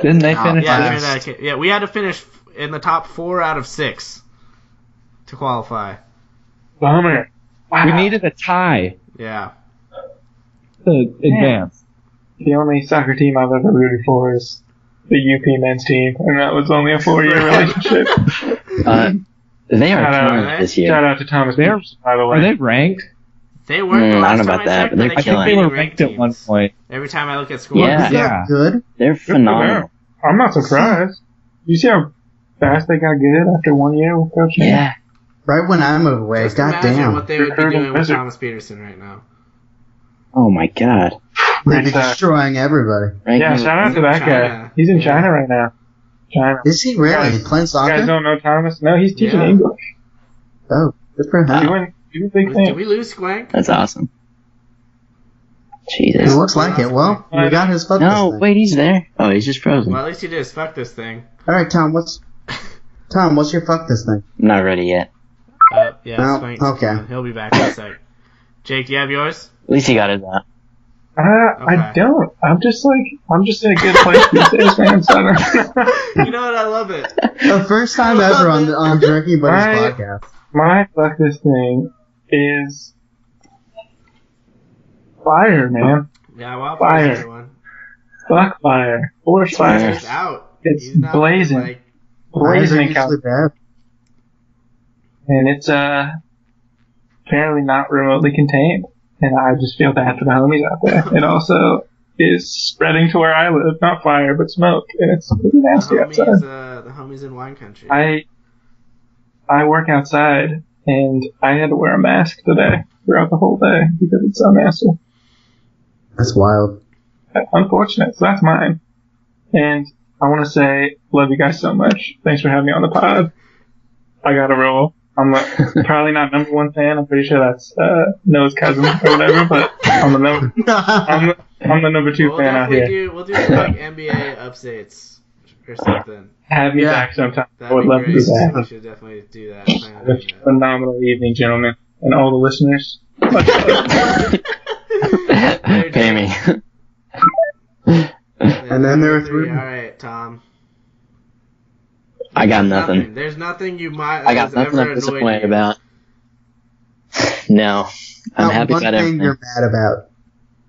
Didn't they finish?
Yeah, we had to finish in the top 4 out of 6 to qualify.
Bummer. Wow.
We needed a tie.
Yeah.
To advance.
The only soccer team I've ever rooted for is the UP men's team, and that was only a 4-year relationship.
They are killing this year.
Shout out to Thomas Peterson, by the way.
Are they ranked?
They weren't the last
I don't know
time
about that, but they're
checked,
killing.
I think they were ranked at one point.
Every time I look at scores.
Yeah.
Good.
They're phenomenal.
I'm not surprised. You see how fast they got good after 1 year with Coach?
Yeah.
Right when I moved away,
Just imagine
goddamn.
what they would be doing with Thomas Peterson right now.
Oh my god.
They'd be destroying everybody.
Yeah, shout out to that guy. He's in China right now. China.
Is he really? Playing soccer?
You guys don't know Thomas? No, he's teaching English.
Oh, good for him.
Doing big things.
Did we lose Squank?
That's awesome. Jesus.
It looks like it. Well, we got his fuck this
No,
thing.
wait, he's there. Oh, he's just frozen.
Well, at least he did fuck this thing.
Alright, Tom, what's your fuck this thing?
I'm not ready yet.
Yeah,
No,
Squank's
okay.
gone. He'll be back in a sec. Jake, do you have yours?
At least he got it out.
I don't. I'm just in a good place these days, man. So
You know what? I love it.
The first time ever on Drinking Buddies podcast.
My fuck this thing is fire, man.
Yeah,
Fire.
Everyone.
Fuck fire. Force fire.
He's out.
It's
He's not
blazing.
Fires are
Blazing
usually bad.
And it's apparently not remotely contained. And I just feel bad for the homies out there. It also is spreading to where I live. Not fire, but smoke. And it's pretty nasty outside.
The homies in wine country.
I work outside, and I had to wear a mask today throughout the whole day because it's so nasty.
That's wild.
Unfortunate. So that's mine. And I want to say, love you guys so much. Thanks for having me on the pod. I gotta roll. I'm probably not number 1 fan. I'm pretty sure that's Noah's cousin or whatever, but I'm the number 2 fan out here.
We'll do some NBA updates or something.
Have me back sometime. I would
be
love to do that.
We should definitely do that.
Have a phenomenal evening, gentlemen, and all the listeners.
Pay me.
And then there are 3.
All right, Tom.
I got nothing.
There's nothing you might.
I got nothing I'm disappointed about. No. I'm happy
one
about
thing
everything.
you're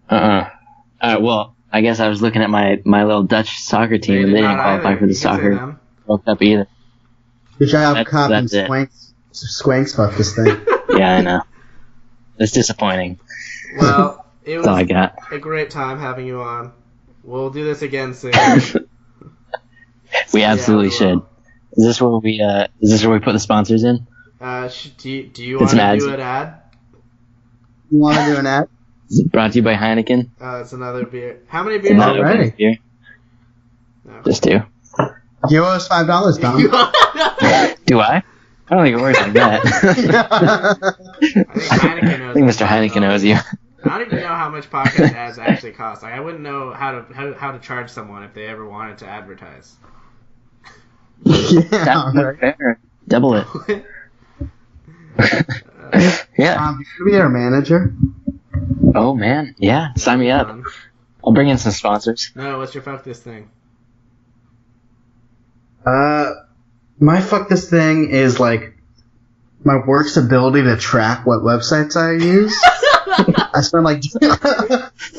mad about.
Well, I guess I was looking at my little Dutch soccer team, and they didn't qualify for the soccer World Cup either.
Good job
That's
copying
it.
Swanks fuck this thing.
Yeah, I know. It's disappointing.
Well, it
That's all I
was
got.
a great time having you on. We'll do this again soon.
We absolutely
we
should.
will.
Is this where we put the sponsors in?
Do you want to do an ad?
You want to do an ad?
Is it brought to you by Heineken?
It's another beer. How many
Is
beers?
that
Alrighty.
opening beer?
No.
Just two.
You owe us $5, Tom.
Do I? I don't think it works like that. I think Mr. Heineken owes you.
I don't even know how much podcast ads actually cost. Like, I wouldn't know how to charge someone if they ever wanted to advertise.
Yeah, right.
Fair. Double it. Yeah.
You could be our manager.
Oh man. Yeah. Sign me up. I'll bring in some sponsors.
No, what's your fuck this thing?
My fuck this thing is like my work's ability to track what websites I use. I spend like,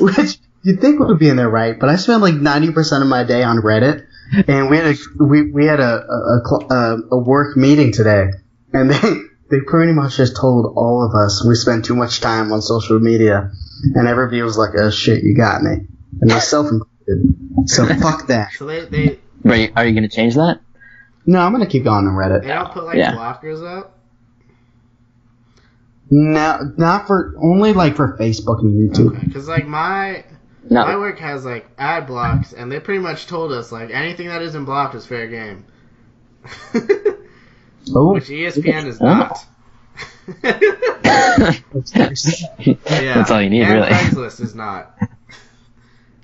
which you'd think would be in there, right? But I spend like 90% of my day on Reddit, and we had a work meeting today, and they pretty much just told all of us we spend too much time on social media, and everybody was like, "Oh shit, you got me," and myself included. So fuck that.
So they
Wait, are you gonna change that?
No, I'm gonna keep going on Reddit.
they don't put like
Yeah.
blockers up.
No, not for only like for Facebook and YouTube.
Okay, because like my
No.
work has like ad blocks, and they pretty much told us like anything that isn't blocked is fair game.
Oh,
Which ESPN is not. Yeah.
That's all you need,
and
really.
Craigslist is not.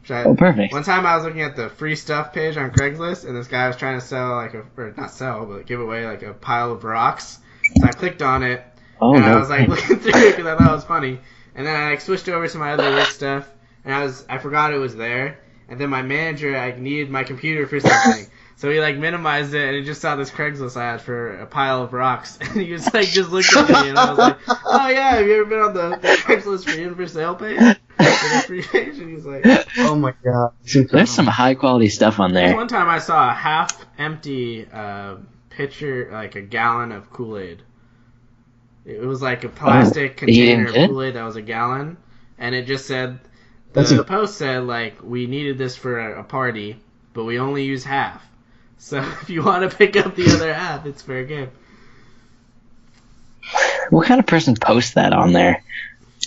Which
Oh, perfect.
One time I was looking at the free stuff page on Craigslist, and this guy was trying to sell or not sell, but give away like a pile of rocks. So I clicked on it,
Oh
and I
no.
was like looking through it because I thought it was funny. And then I like switched over to my other work stuff, and I forgot it was there. And then my manager like needed my computer for something. So he like minimized it, and he just saw this Craigslist ad for a pile of rocks, and he was like just looked at me, and I was like, "Oh yeah, have you ever been on the Craigslist for sale page, or the free page?" And he's like,
oh my god.
There's some high quality stuff on there.
one time I saw a half empty pitcher, like a gallon of Kool-Aid. It was like a plastic
he didn't
container
get it?
of Kool-Aid that was a gallon, and it just said
That's
the
a-
post said like we needed this for a party, but we only use half. So if you want to pick up the other half, it's fair game.
What kind of person posts that on there?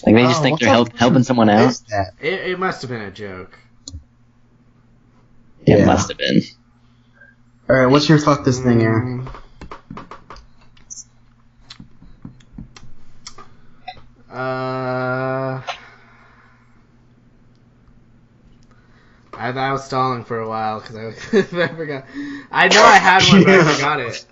Like they just think
what
they're
kind of
helping someone
person
out?
is that?
It must have been a joke.
It
Yeah.
must have been.
All right, what's your fuck this thing, Aaron?
I was stalling for a while because I forgot. I know I had one, but I forgot it.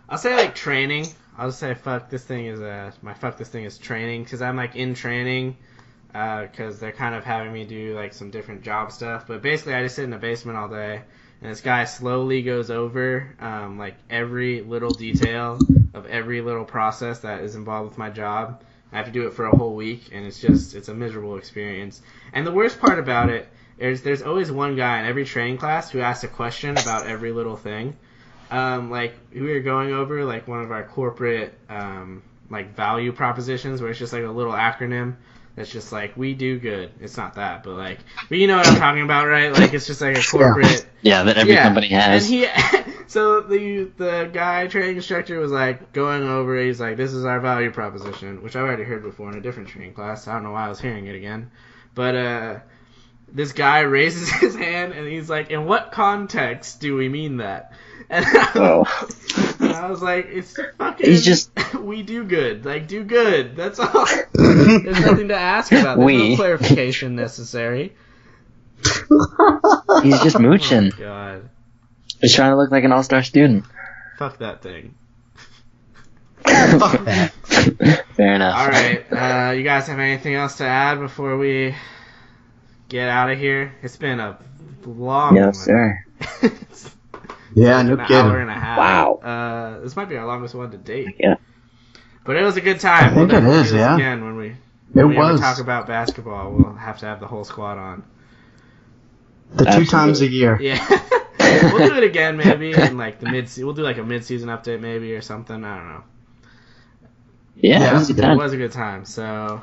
I'll say like training. I'll just say fuck this thing is my fuck this thing is training because I'm like in training because they're kind of having me do like some different job stuff. But basically, I just sit in the basement all day, and this guy slowly goes over like every little detail of every little process that is involved with my job. I have to do it for a whole week, and it's a miserable experience. And the worst part about it is there's always one guy in every training class who asks a question about every little thing. Like we were going over like one of our corporate like value propositions where it's just like a little acronym that's just like we do good. It's not that, but like you know what I'm talking about, right? Like it's just like a corporate
Yeah, that every company has.
And so the guy training instructor was like going over it. He's like, this is our value proposition, which I've already heard before in a different training class. I don't know why I was hearing it again. But this guy raises his hand and he's like, in what context do we mean that? And I was like, it's fucking,
He's just-
we do good. Like, do good. That's all. There's nothing to ask about. There's no clarification necessary.
He's just mooching.
Oh, God.
He's trying to look like an all-star student.
Fuck that thing.
Fuck that.
Fair enough.
All right. You guys have anything else to add before we get out of here? It's been a long one.
Yes, sir.
Yeah, no
an
kidding.
hour and a half.
Wow.
This might be our longest one to date.
Yeah.
But it was a good time.
I think
we'll
it is,
do this
yeah.
Again, when we
was.
talk about basketball, we'll have to have the whole squad on.
The 2 times a year.
Yeah. We'll do it again maybe in like the we'll do like a mid-season update maybe or something. I don't know.
Yeah, it was a good
It
time.
was a good time. So,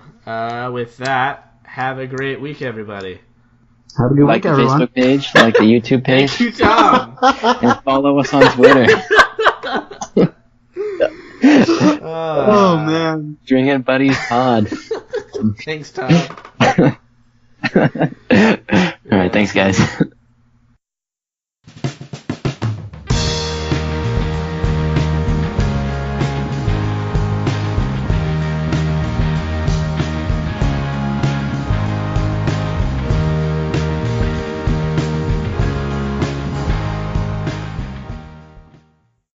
with that, have a great week, everybody.
Have a good
Like
week,
the
everyone.
Facebook page, like the YouTube page,
Thank you, Tom.
and follow us on Twitter.
Oh, man.
Drinking Buddies Pod.
Thanks, Tom.
All right, thanks, guys.